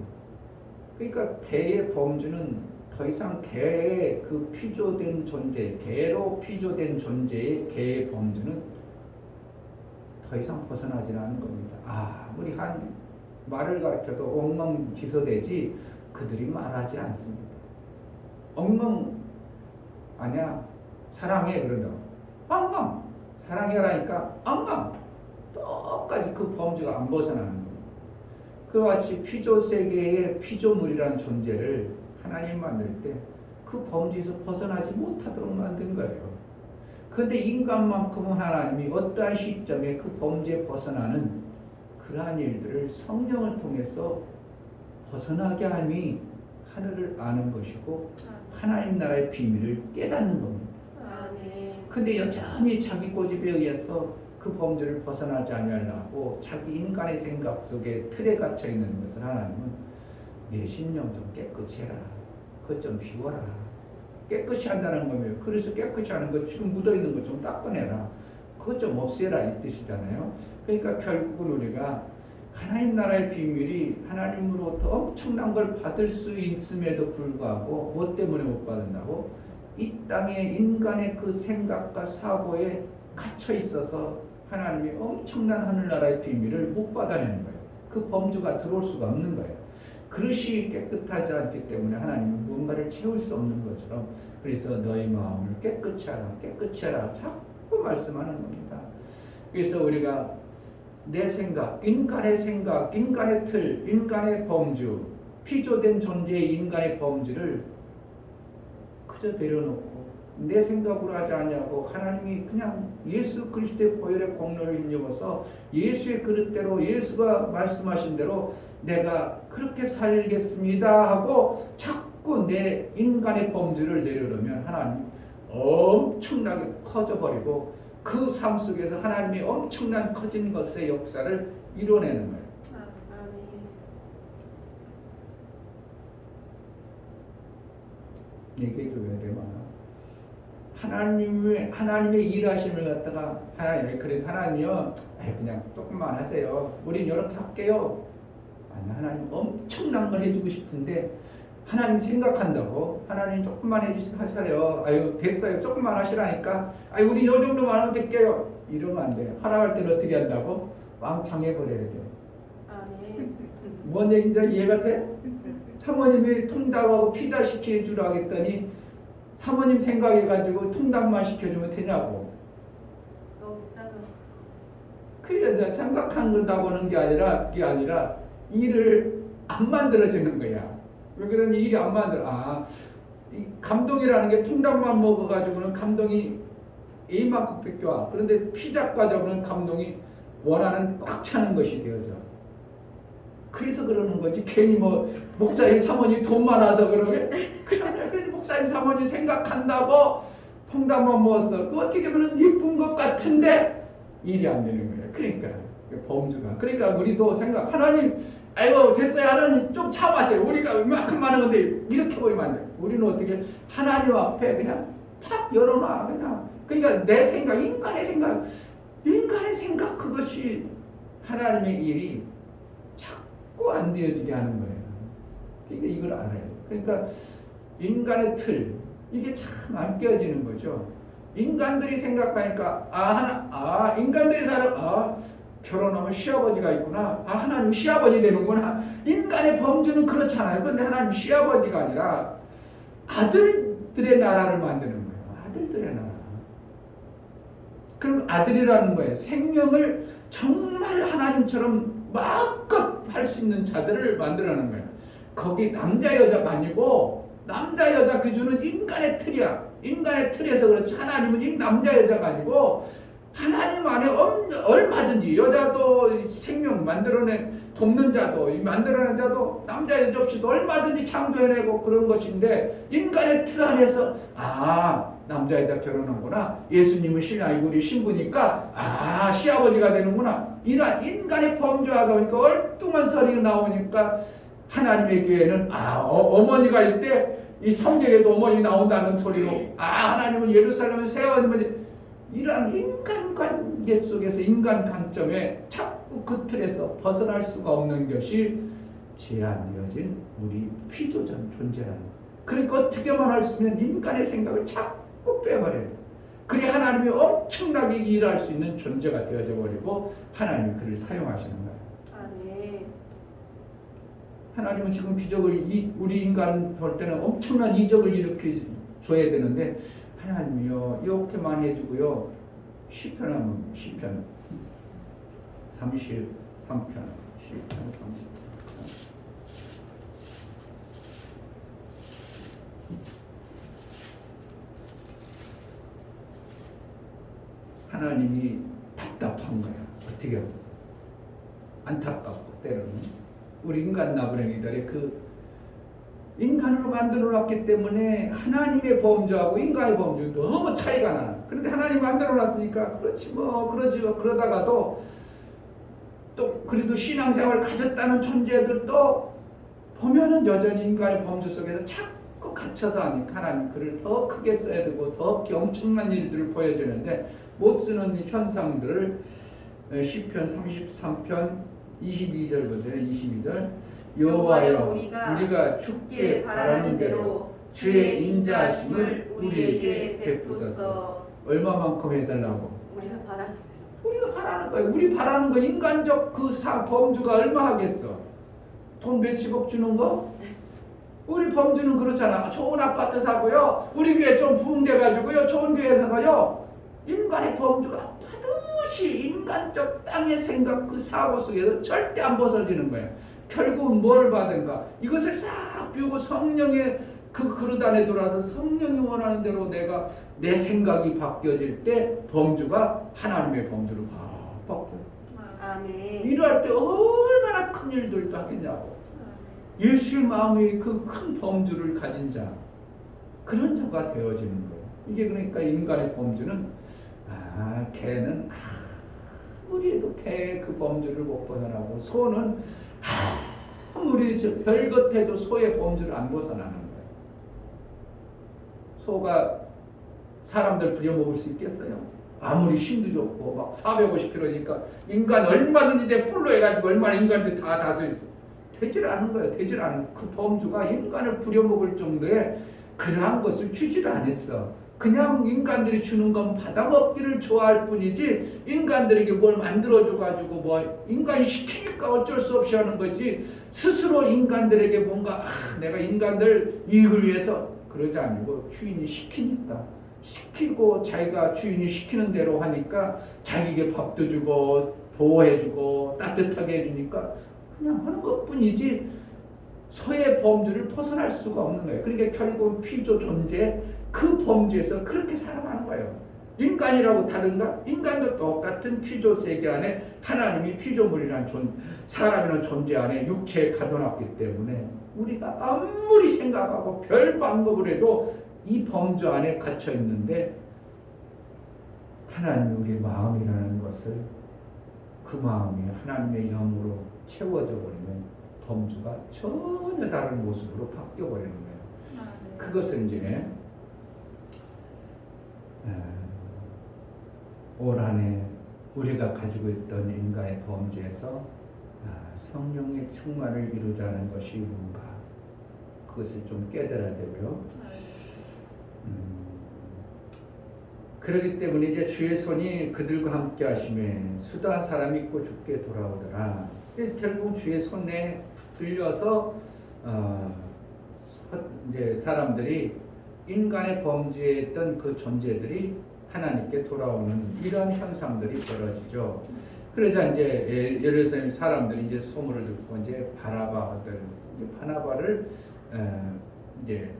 그러니까 개의 범주는 더 이상 개의 그 피조된 존재, 개로 피조된 존재의 개의 범주는 더 이상 벗어나지 않는 겁니다. 아무리 한 말을 가르쳐도 엉망지서되지 그들이 말하지 않습니다. 엉망 아니야 사랑해 그러죠. 엉망 사랑해라니까 엉망 똑같이 그 범주가 안 벗어나는 겁니다. 그와 같이 피조 세계의 피조물이라는 존재를 하나님 만들 때 그 범주에서 벗어나지 못하도록 만든 거예요. 그런데 인간만큼은 하나님이 어떠한 시점에 그 범죄에 벗어나는 그러한 일들을 성령을 통해서 벗어나게 함이 하늘을 아는 것이고 하나님 나라의 비밀을 깨닫는 겁니다. 아멘. 근데 여전히 자기 고집에 의해서 그 범죄를 벗어나지 아니하려고 자기 인간의 생각 속에 틀에 갇혀 있는 것을 하나님은 내 신령 좀 깨끗이 해라. 그것 좀 비워라. 깨끗이 한다는 거예요. 그래서 깨끗이 하는 거 지금 묻어있는 거 좀 닦아내라. 그것 좀 없애라 이 뜻이잖아요. 그러니까 결국은 우리가 하나님 나라의 비밀이 하나님으로부터 엄청난 걸 받을 수 있음에도 불구하고 무엇 때문에 못 받는다고? 이 땅에 인간의 그 생각과 사고에 갇혀 있어서 하나님이 엄청난 하늘나라의 비밀을 못 받아내는 거예요. 그 범주가 들어올 수가 없는 거예요. 그릇이 깨끗하지 않기 때문에 하나님은 무언가를 채울 수 없는 것처럼 그래서 너희 마음을 깨끗이 하라, 깨끗이 하라 자꾸 말씀하는 겁니다. 그래서 우리가 내 생각, 인간의 틀, 인간의 범주, 피조된 존재의 인간의 범주를 그저 내려놓고 내 생각으로 하지 않냐고 하나님이 그냥 예수 그리스도의 보혈의 공로를 힘입어서 예수의 그릇대로 예수가 말씀하신 대로 내가 그렇게 살겠습니다 하고 자꾸 내 인간의 범주를 내려놓으면 하나님 엄청나게 커져버리고 그 삶 속에서 하나님이 엄청난 커진 것의 역사를 이뤄내는 거예요. 아멘. 이게 교회에 많아. 하나님의 일하심을 갖다가 하나님이 그래서 하나님이요 그냥 조금만 하세요. 우린 이렇게 할게요. 아니 하나님 엄청난 걸 해주고 싶은데 하나님 생각한다고 하나님 조금만 하세요. 아유 됐어요. 조금만 하시라니까. 아유 우리 요 정도만 하면 될게요. 이러면 안 돼요. 하라할 때는 어떻게 한다고? 왕창 해버려야 돼요. 아멘. 뭔 얘기인지 이해가 돼? 사모님이 통닭하고 피자 시켜주라 했더니 사모님 생각해가지고 통닭만 시켜주면 되냐고. 너무 비싸죠. 그게 생각한다고 하는 게 아니라 일을 안 만들어지는 거야. 왜 그러니 일이 안 만들어. 이 감동이라는 게 통닭만 먹어가지고는 감동이 A만큼밖에 와. 그런데 피자과 잡으면 감동이 원하는 꽉 차는 것이 되어져. 그래서 그러는 거지. 괜히 뭐 목사님 사모님 돈 많아서 그러게. 그래 목사님 사모님 생각한다고 통닭만 먹었어. 그 어떻게 보면 예쁜 것 같은데 일이 안 되는 거야. 그러니까 범주가. 그러니까 우리도 생각 하나님 아이고 됐어요. 하나님 좀 참아세요. 우리가 이만큼 많은 건데 이렇게 버리면 안 돼. 우리는 어떻게 하나님 앞에 그냥 팍 열어놔 그냥. 그러니까 내 생각 인간의 생각 그것이 하나님의 일이 자꾸 안 되어지게 하는 거예요. 그러니까 이걸 알아요. 그러니까 인간의 틀 이게 참 안 깨어지는 거죠. 인간들이 생각하니까 인간들이 결혼하면 시아버지가 있구나. 하나님 시아버지 되는구나. 인간의 범주는 그렇잖아요. 그런데 하나님 시아버지가 아니라 아들들의 나라를 만드는 거예요. 아들들의 나라. 그럼 아들이라는 거예요. 생명을 정말 하나님처럼 마음껏 할 수 있는 자들을 만들어내는 거예요. 거기 남자 여자가 아니고 남자 여자 기준은 인간의 틀이야. 인간의 틀에서 그렇지 하나님은 남자 여자가 아니고 하나님 안에 얼마든지 여자도 생명 만들어내 돕는 자도 만들어낸 자도 남자 여자 없이도 얼마든지 창조해내고 그런 것인데 인간의 틀 안에서 남자 여자 결혼하구나. 예수님은 신랑이고 우리 신부니까 시아버지가 되는구나. 이런 인간의 범죄하다 보니까 엉뚱한 소리가 나오니까 하나님의 교회는 어머니가 있대. 이 성경에도 어머니 나온다는 소리로 하나님은 예루살렘을 세워놓으면 이러한 인간 관계 속에서 인간 관점에 자꾸 그 틀에서 벗어날 수가 없는 것이 제한되어진 우리 피조전 존재라는 거예요. 그러니까 어떻게만 할 수 있는 인간의 생각을 자꾸 빼버려요. 그래 하나님이 엄청나게 일할 수 있는 존재가 되어져 버리고 하나님이 그를 사용하시는 거예요. 아멘. 하나님은 지금 기적을 우리 인간 볼 때는 엄청난 이적을 일으켜 줘야 되는데 하나님이요 이렇게만 해주고요. 시편 33편 하나님이 답답한 거야. 어떻게 하고 안타깝고 때로는 우리 인간 나부랭이들의 그 인간으로 만들어 놨기 때문에 하나님의 범주하고 인간의 범주 너무 차이가 나는. 그런데 하나님 만들어 놨으니까 그렇지 뭐 그러지 뭐 그러다가도 또 그래도 신앙생활 가졌다는 존재들도 보면은 여전히 인간의 범주 속에서 자꾸 갇혀서 하니까 하나님 글을 더 크게 써야 되고 더 엄청난 일들을 보여주는데 못 쓰는 이 현상들을 시편 33편 22절 보세요. 22절 여호와여 우리가 죽게 바라는 대로 주의 인자하심을 우리에게 베푸소서. 얼마만큼 해달라고? 우리가 바라는 우리가 바라는 거예요. 우리 바라는 거 인간적 그 범주가 얼마 하겠어? 돈 몇십억 주는 거? 우리 범주는 그렇잖아. 좋은 아파트 사고요. 우리 교회 좀 부흥돼가지고요. 좋은 교회 사고요. 인간의 범주가 반드시 인간적 땅의 생각 그 사고 속에서 절대 안 벗어지는 거예요. 결국은 뭘 받은가? 이것을 싹 비우고 성령의 그 그릇 안에 들어와서 성령이 원하는 대로 내가 내 생각이 바뀌어질 때 범주가 하나님의 범주로 팍 바뀌어요. 아멘. 이럴 때 얼마나 큰 일들도 하겠냐고. 예수의 마음의 그 큰 범주를 가진 자, 그런 자가 되어지는 거예요. 이게 그러니까 인간의 범주는 개는 아무리 해도 개의 그 범주를 못 벗어나고 소는 아무리 저 별것해도 소의 범주를 안 벗어나는 거예요. 소가 사람들 부려먹을 수 있겠어요? 아무리 힘도 좋고 막 450kg니까 인간 얼마든지 내 뿔로 해가지고 얼마나 인간들 다 다스릴 수 되질 않은 거예요. 되질 않은 그 범주가 인간을 부려먹을 정도의 그러한 것을 주지를 않았어. 그냥 인간들이 주는 건 받아먹기를 좋아할 뿐이지 인간들에게 뭘 만들어줘가지고 뭐 인간이 시키니까 어쩔 수 없이 하는 거지 스스로 인간들에게 뭔가 내가 인간들 이익을 위해서 그러지 아니고 주인이 시키니까 시키고 자기가 주인이 시키는 대로 하니까 자기에게 밥도 주고 보호해주고 따뜻하게 해주니까 그냥 하는 것뿐이지 소의 범주를 벗어날 수가 없는 거예요. 그러니까 결국 피조 존재 그 범주에서 그렇게 살아가는 거예요. 인간이라고 다른가? 인간도 똑같은 피조 세계 안에 하나님이 피조물이라는 사람이라는 존재 안에 육체에 가둬놨기 때문에 우리가 아무리 생각하고 별 방법을 해도 이 범주 안에 갇혀 있는데 하나님이 우리의 마음이라는 것을 그 마음이 하나님의 영으로 채워져 버리면 범주가 전혀 다른 모습으로 바뀌어 버리는 거예요. 그것을 이제 올 한해 우리가 가지고 있던 인간의 범주에서 성령의 충만을 이루자는 것이 뭔가 그것을 좀 깨달아야 되고요. 그렇기 때문에 이제 주의 손이 그들과 함께 하심에 수다한 사람이 있고 죽게 돌아오더라. 결국 주의 손에 들려서 이제 사람들이 인간의 범주에 있던 그 존재들이 하나님께 돌아오는 이런 현상들이 벌어지죠. 그러자 이제 예루살렘 사람들이 이제 소문을 듣고 이제 바나바를 이제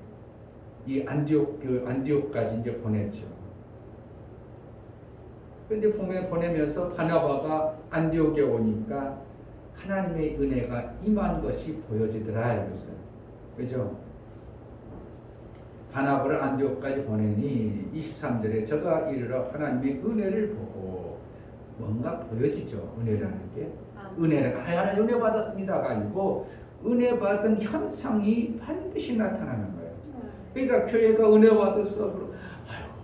이 안디옥까지 이제 보냈죠. 근데 보내면서 바나바가 안디옥에 오니까 하나님의 은혜가 임한 것이 보여지더라 이것은. 그죠? 바나바를 안디옥까지 보내니 23절에 저가 이르러 하나님의 은혜를 보고 뭔가 보여지죠. 은혜라는 게. 은혜를 하나님 은혜 받았습니다가 아니고 은혜 받은 현상이 반드시 나타나는 거예요. 그러니까 교회가 은혜 받았어. 아이고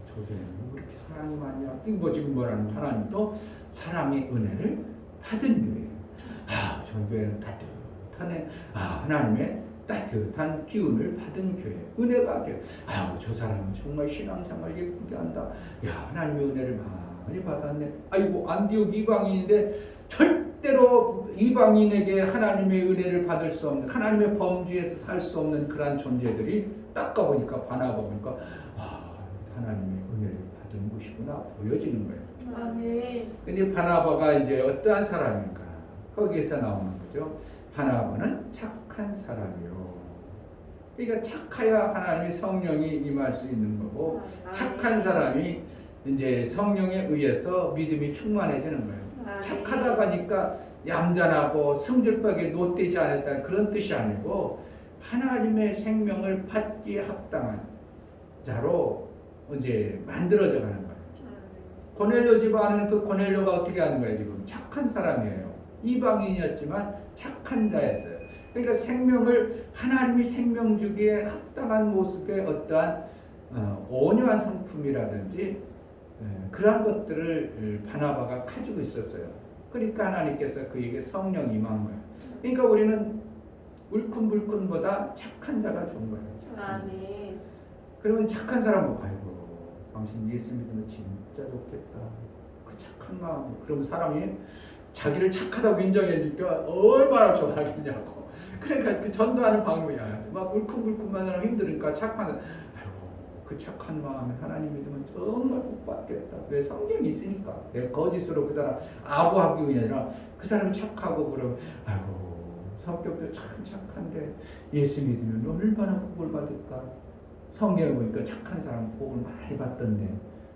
저 교회는 왜 이렇게 사랑이 많냐. 이거 지금 뭐라는 하나님도 사람의 은혜를 받은 교회예요. 저 교회는 따뜻하네. 하나님의 따뜻한 기운을 받은 교회. 은혜가 교회. 저 사람은 정말 신앙생활 예쁘게 한다. 하나님의 은혜를 많이 받았네. 아이고 안디옥 이방인인데 절대로 이방인에게 하나님의 은혜를 받을 수 없는 하나님의 범주에서 살 수 없는 그러한 존재들이 딱 가보니까 바나바 보니까 하나님의 은혜를 받은 것이구나 보여지는 거예요. 아멘. 근데 바나바가 이제 어떠한 사람인가 거기에서 나오는 거죠. 바나바는 착한 사람이요. 그러니까 착해야 하나님의 성령이 임할 수 있는 거고 착한 사람이 이제 성령에 의해서 믿음이 충만해지는 거예요. 아멘. 착하다 보니까 얌전하고 성질밖에 못되지 않았다는 그런 뜻이 아니고 하나님의 생명을 받기 합당한 자로 이제 만들어져 가는 거예요. 고넬료 집안은 그 고넬료가 어떻게 하는 거예요? 지금 착한 사람이에요. 이방인이었지만 착한 자였어요. 그러니까 생명을 하나님이 생명 주기에 합당한 모습의 어떠한 온유한 성품이라든지 그러한 것들을 바나바가 가지고 있었어요. 그러니까 하나님께서 그에게 성령 임한 거예요. 그러니까 우리는 울큰불큰보다 착한 자가 좋은 거예요. 아멘. 그러면 착한 사람은 아이고 당신 예수 믿으면 진짜 좋겠다. 그 착한 마음. 그러면 사람이 자기를 착하다고 인정해 주니까 얼마나 좋아하겠냐고. 그러니까 그 전도하는 방법이야. 막 울큰불큰한 사람 힘드니까 착한 사람. 그 착한 마음에 하나님 믿으면 정말 복 받겠다. 왜? 성경이 있으니까. 내가 거짓으로 그 사람 아부하기 위해 아니라 그 사람이 착하고 그러면 아이고 성격도 참 착한데 예수 믿으면 얼마나 복을 받을까. 성경에 보니까 착한 사람 복을 많이 받던데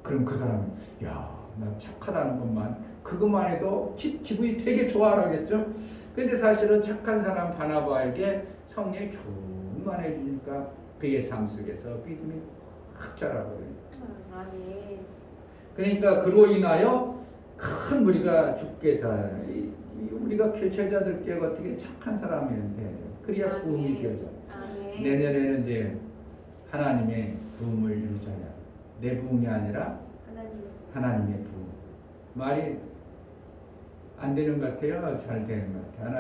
그럼 그 사람은 야, 나 착하다는 것만 그것만 해도 기분이 되게 좋아하겠죠. 근데 사실은 착한 사람 바나바에게 성령이 충만해 주니까 그의 삶 속에서 믿음이 확 자라버려요. 아멘. 그러니까 그로 인하여 큰 무리가 죽게 다 우리가 제자들께 어떻게 착한 사람이면 돼요. 그래야 부흥이 되어져. 아멘. 내년에는 이제 하나님의 부흥을 이루자냐. 내 부흥이 아니라 하나님의 부흥. 말이 안 되는 것 같아요. 잘 되는 것 같아요.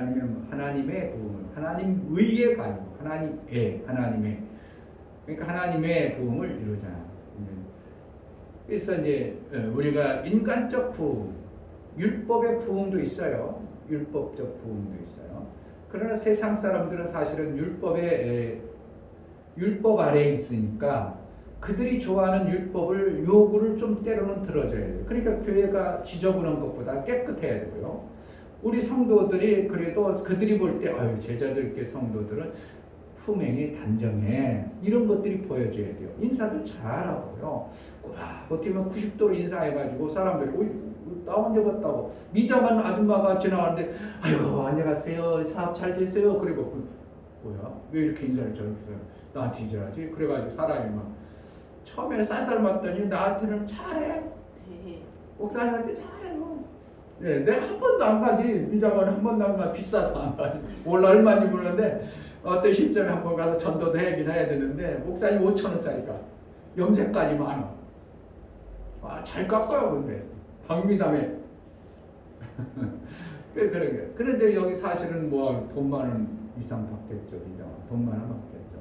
하나님의 부흥을 하나님 의의 가지고 하나님의 그러니까 하나님의 부흥을 이루자. 그래서 이제 우리가 인간적 부흥, 율법의 부흥도 있어요. 율법적 부흥도 있어요. 그러나 세상 사람들은 사실은 율법 아래에 있으니까 그들이 좋아하는 율법을 요구를 좀 때로는 들어줘야 돼요. 그러니까 교회가 지저분한 것보다 깨끗해야 되고요. 우리 성도들이 그래도 그들이 볼 때 제자들께 성도들은 품행이 단정해. 이런 것들이 보여줘야 돼요. 인사도 잘하고요. 어떻게 보면 90도로 인사해가지고 사람들이 나 언제 봤다고 미장한 아줌마가 지나가는데 아이고 안녕하세요. 사업 잘 되세요. 그리고 뭐야? 왜 이렇게 인사를 저렇게 해요? 나한테 인사하지? 그래가지고 사람이 막 처음에 쌀쌀 맞더니 나한테는 잘해. 목사님한테 잘해요. 네, 내가 한 번도 안 가지. 미장원 한 번도 안 가. 비싸서 안 가지. 원래 얼마인지 모르는데 어떤 시점에 한 번 가서 전도도 해긴 해야 되는데 목사님 5,000원짜리가 염색까지 많아. 잘 깎아요. 근데 박미담에 그래. 그런데 여기 사실은 뭐 돈 많은 이상 받겠죠. 돈 많아 받겠죠.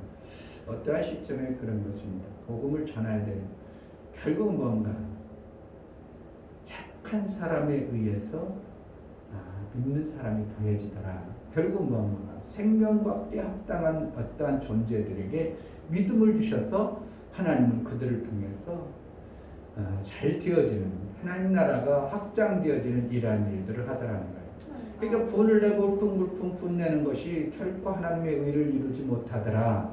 어떠한 시점에 그런 것입니다. 복음을 전해야 돼요. 결국 뭔가 착한 사람에 의해서 믿는 사람이 더해지더라. 결국 뭔가 생명받기에 합당한 어떠한 존재들에게 믿음을 주셔서 하나님은 그들을 통해서 잘 되어지는 하나님 나라가 확장되어지는 이러한 일들을 하더라는 거예요. 그러니까 분을 내고 울퉁불퉁 분내는 것이 결코 하나님의 의를 이루지 못하더라.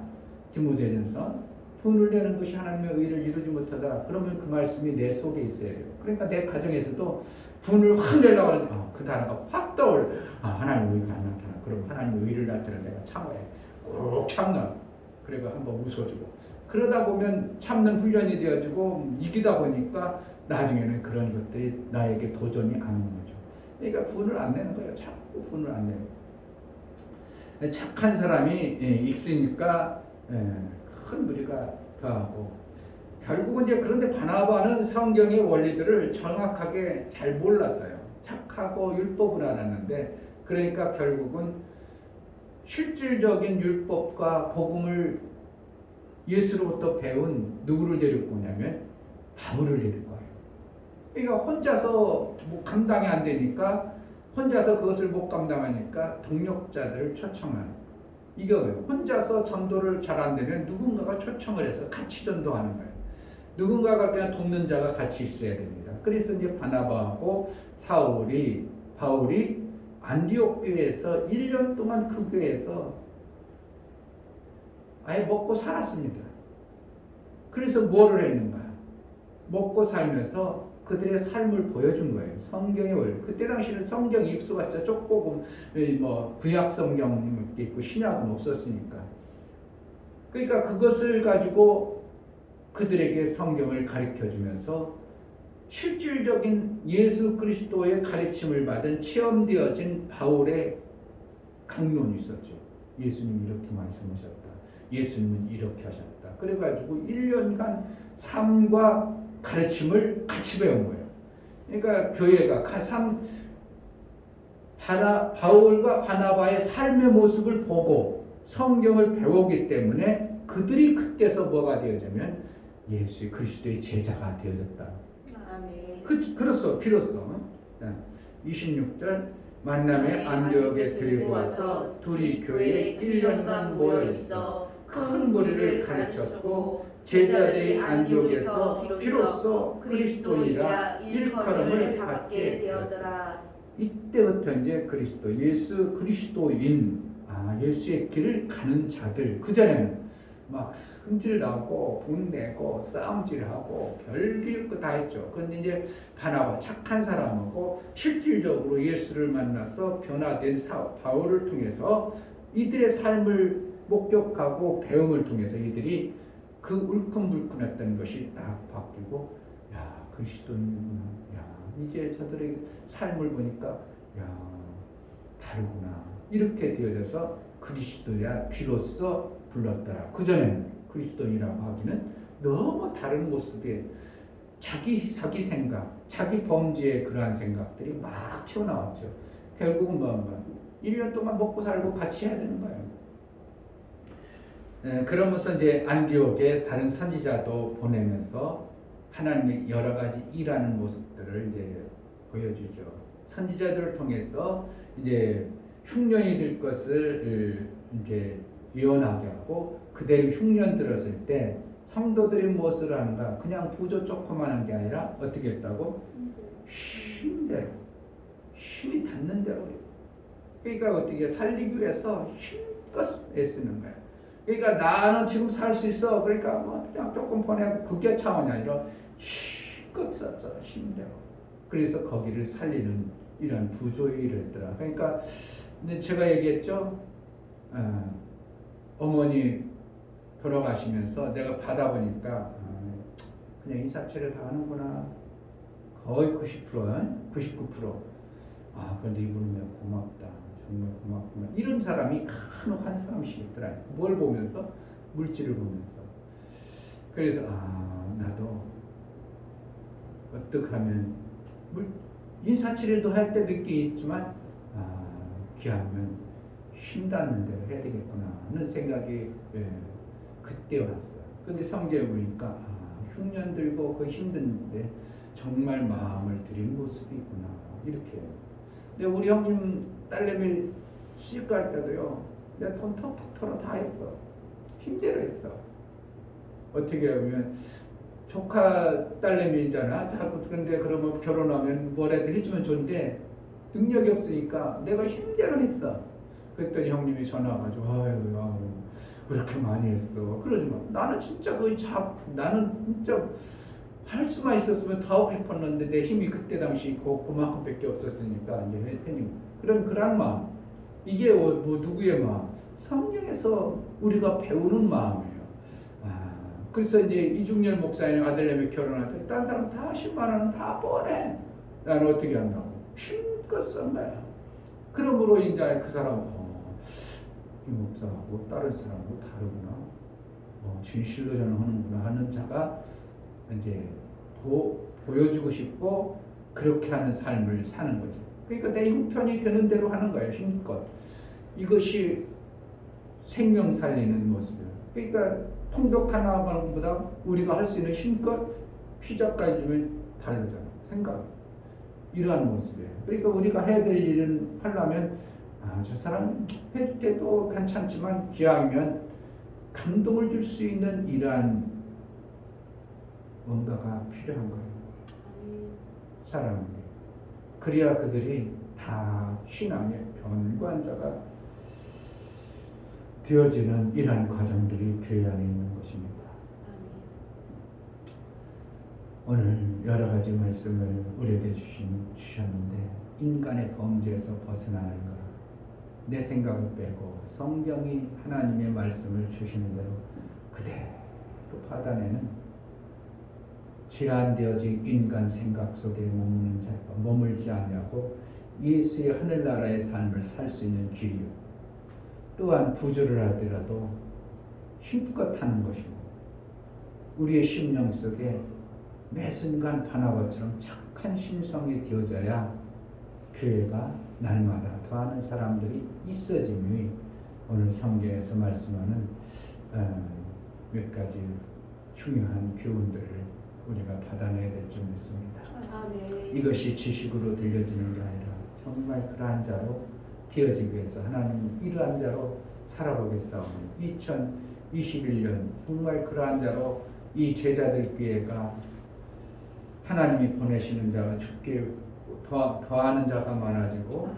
디모데전서 분을 내는 것이 하나님의 의를 이루지 못하더라. 그러면 그 말씀이 내 속에 있어야 돼요. 그러니까 내 가정에서도 분을 확 내려고 하는 그 단어가 확 떠올려. 하나님의 의가 안 나타나. 그럼 하나님의 의를 나타내는 내가 참아야 돼. 꼭 참는. 그리고 한번 웃어주고. 그러다 보면 참는 훈련이 되어지고 이기다 보니까 나중에는 그런 것들이 나에게 도전이 안 오는 거죠. 그러니까 분을 안 내는 거예요. 자꾸 분을 안 내요. 착한 사람이 있으니까 큰 무리가 더하고 결국은 이제 그런데 바나바는 성경의 원리들을 정확하게 잘 몰랐어요. 착하고 율법을 알았는데 그러니까 결국은 실질적인 율법과 복음을 예수로부터 배운 누구를 데리고 오냐면 바울을 데리고 와요. 그러니까 혼자서 뭐 감당이 안 되니까 혼자서 그것을 못 감당하니까 동력자들을 초청하는. 이게 왜요? 혼자서 전도를 잘 안 되면 누군가가 초청을 해서 같이 전도하는 거예요. 누군가가 그냥 돕는 자가 같이 있어야 됩니다. 그래서 이제 바나바하고 바울이 안디옥 교회에서 1년 동안 그 교회에서 아예 먹고 살았습니다. 그래서 뭐를 했는가? 먹고 살면서 그들의 삶을 보여준 거예요. 성경의 원리. 그때 당시는 성경 입수가 좁고 뭐 구약 성경 있고 신약은 없었으니까. 그러니까 그것을 가지고 그들에게 성경을 가르쳐주면서 실질적인 예수 그리스도의 가르침을 받은 체험되어진 바울의 강론이 있었죠. 예수님이 이렇게 말씀하셨다. 예수님은 이렇게 하셨다. 그래가지고 1년간 삶과 가르침을 같이 배운 거예요. 그러니까 교회가 바울과 바나바의 삶의 모습을 보고 성경을 배우기 때문에 그들이 그때서 뭐가 되어지면 예수 그리스도의 제자가 되어졌다. 아멘. 그렇소, 비로소. 26절 만남의 안디옥에 데리고 와서 둘이 교회에 1년간 모여 있어 큰 무리를 가르쳤고 제자들이 안디옥에서 비로소 그리스도인이라 일컬음을 받게 되었더라. 이때부터 이제 예수 그리스도인, 예수의 길을 가는 자들, 그전에는 막 승질나고 분내고 싸움질하고 별길 거 다 했죠. 그런데 이제 바나바 착한 사람하고 실질적으로 예수를 만나서 변화된 바울을 통해서 이들의 삶을 목격하고 배움을 통해서 이들이 그 울큰불큰했던 것이 딱 바뀌고, 야, 그리스도인이구나. 야, 이제 저들의 삶을 보니까 야, 다르구나. 이렇게 되어져서 그리스도야 비로소 불렀더라. 그전에는 그리스도인이라고 하기는 너무 다른 모습에 자기 생각, 자기 범죄의 그러한 생각들이 막 튀어나왔죠. 결국은 뭐 1년 동안 먹고 살고 같이 해야 되는 거예요. 그러면서 이제 안디옥에 다른 선지자도 보내면서 하나님의 여러 가지 일하는 모습들을 이제 보여주죠. 선지자들을 통해서 이제 흉년이 될 것을 이제 예언하게 하고 그대로 흉년 들었을 때 성도들이 무엇을 하는가? 그냥 부조 조그만한 게 아니라 어떻게 했다고? 힘대로, 힘이 닿는 대로. 그러니까 어떻게 살리기 위해서 힘껏 애쓰는 거야. 그러니까 나는 지금 살 수 있어. 그러니까 뭐 그냥 조금 보내고 그게 차원이 아니라 힘껏 썼어. 힘대로. 그래서 거기를 살리는 이런 부조의 일을 했더라. 그러니까 제가 얘기했죠. 어머니 돌아가시면서 내가 받아보니까 그냥 인사치레를 다 하는구나. 거의 90%, 99%. 그런데 이분은 내가 고맙다. 정말 고맙구나. 이런 사람이 간혹 한 사람씩 있더라. 뭘 보면서? 물질을 보면서. 그래서 나도 어떻게 하면 인사치레도 할 때도 있긴 있지만 귀하면 힘닿는 대로 해야 되겠구나 하는 생각이 그때 왔어요. 근데 성경에 보니까 흉년 들고 그 힘든데 정말 마음을 들인 모습이 있구나 이렇게. 근데 우리 형님 딸내미 시집 갈 때도요. 내가 돈 톡톡 털어 다 했어. 힘대로 했어. 어떻게 하면 조카 딸내미잖아. 근데 그러면 결혼하면 뭐라도 해주면 좋은데 능력이 없으니까 내가 힘대로 했어. 그랬더니 형님이 전화 와가지고 아유 그렇게 많이 했어. 그러지 마. 나는 진짜 나는 진짜 할 수만 있었으면 더 하고 싶었는데 내 힘이 그때 당시 그만큼밖에 없었으니까 이제 했더니 그런 마음. 이게 뭐 누구의 마음? 성경에서 우리가 배우는 마음이에요. 그래서 이제 이중열 목사님 아들내미 결혼할 때 딴 사람 다 10만 원은 다 보내. 나는 어떻게 한다고? 힘껏 쓴 거야. 그러므로 이제 그 사람은 이 목사하고 다른 사람하고 다르구나. 진실로 전하는구나 하는 자가 이제 보여주고 싶고 그렇게 하는 삶을 사는 거죠. 그러니까 내 형편이 되는 대로 하는 거예요. 힘껏. 이것이 생명 살리는 모습이에요. 그러니까 통독 하나 하는 것보다 우리가 할 수 있는 힘껏 피자까지 주면 다르잖아. 생각. 이러한 모습이에요. 그러니까 우리가 해야 될 일은 하려면 저 사람 해도 돼도 괜찮지만 기왕이면 감동을 줄 수 있는 이러한 뭔가가 필요한 거예요. 사람에게. 그래야 그들이 다 신앙의 변관자가 되어지는 이러한 과정들이 교회 안에 있는 것입니다. 오늘 여러 가지 말씀을 우리에게 주셨는데 인간의 범죄에서 벗어나는 것, 내 생각을 빼고 성경이 하나님의 말씀을 주시는 대로 그대로 받아내는 제한되어진 인간 생각 속에 머무는 자가 머물지 않냐고 예수의 하늘나라의 삶을 살 수 있는 길이요. 또한 부조를 하더라도 힘껏 하는 것이고 우리의 심령 속에 매 순간 바나바처럼 착한 심성이 되어져야 교회가 날마다 더하는 사람들이 있어짐이 오늘 성경에서 말씀하는 몇 가지 중요한 교훈들을 우리가 받아내야 될 줄 믿습니다. 아멘. 이것이 지식으로 들려지는 게 아니라 정말 그러한 자로 되어지기 위해서 하나님 이러한 자로 살아보겠사오니 2021년 정말 그러한 자로 이 제자들 교회가 하나님이 보내시는 자가 죽게 더하는 자가 많아지고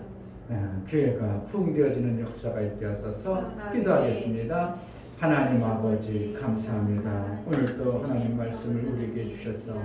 교회가 부흥되어지는 역사가 있게 하소서. 기도하겠습니다. 하나님 아버지 감사합니다. 오늘 또 하나님 말씀을 우리에게 주셔서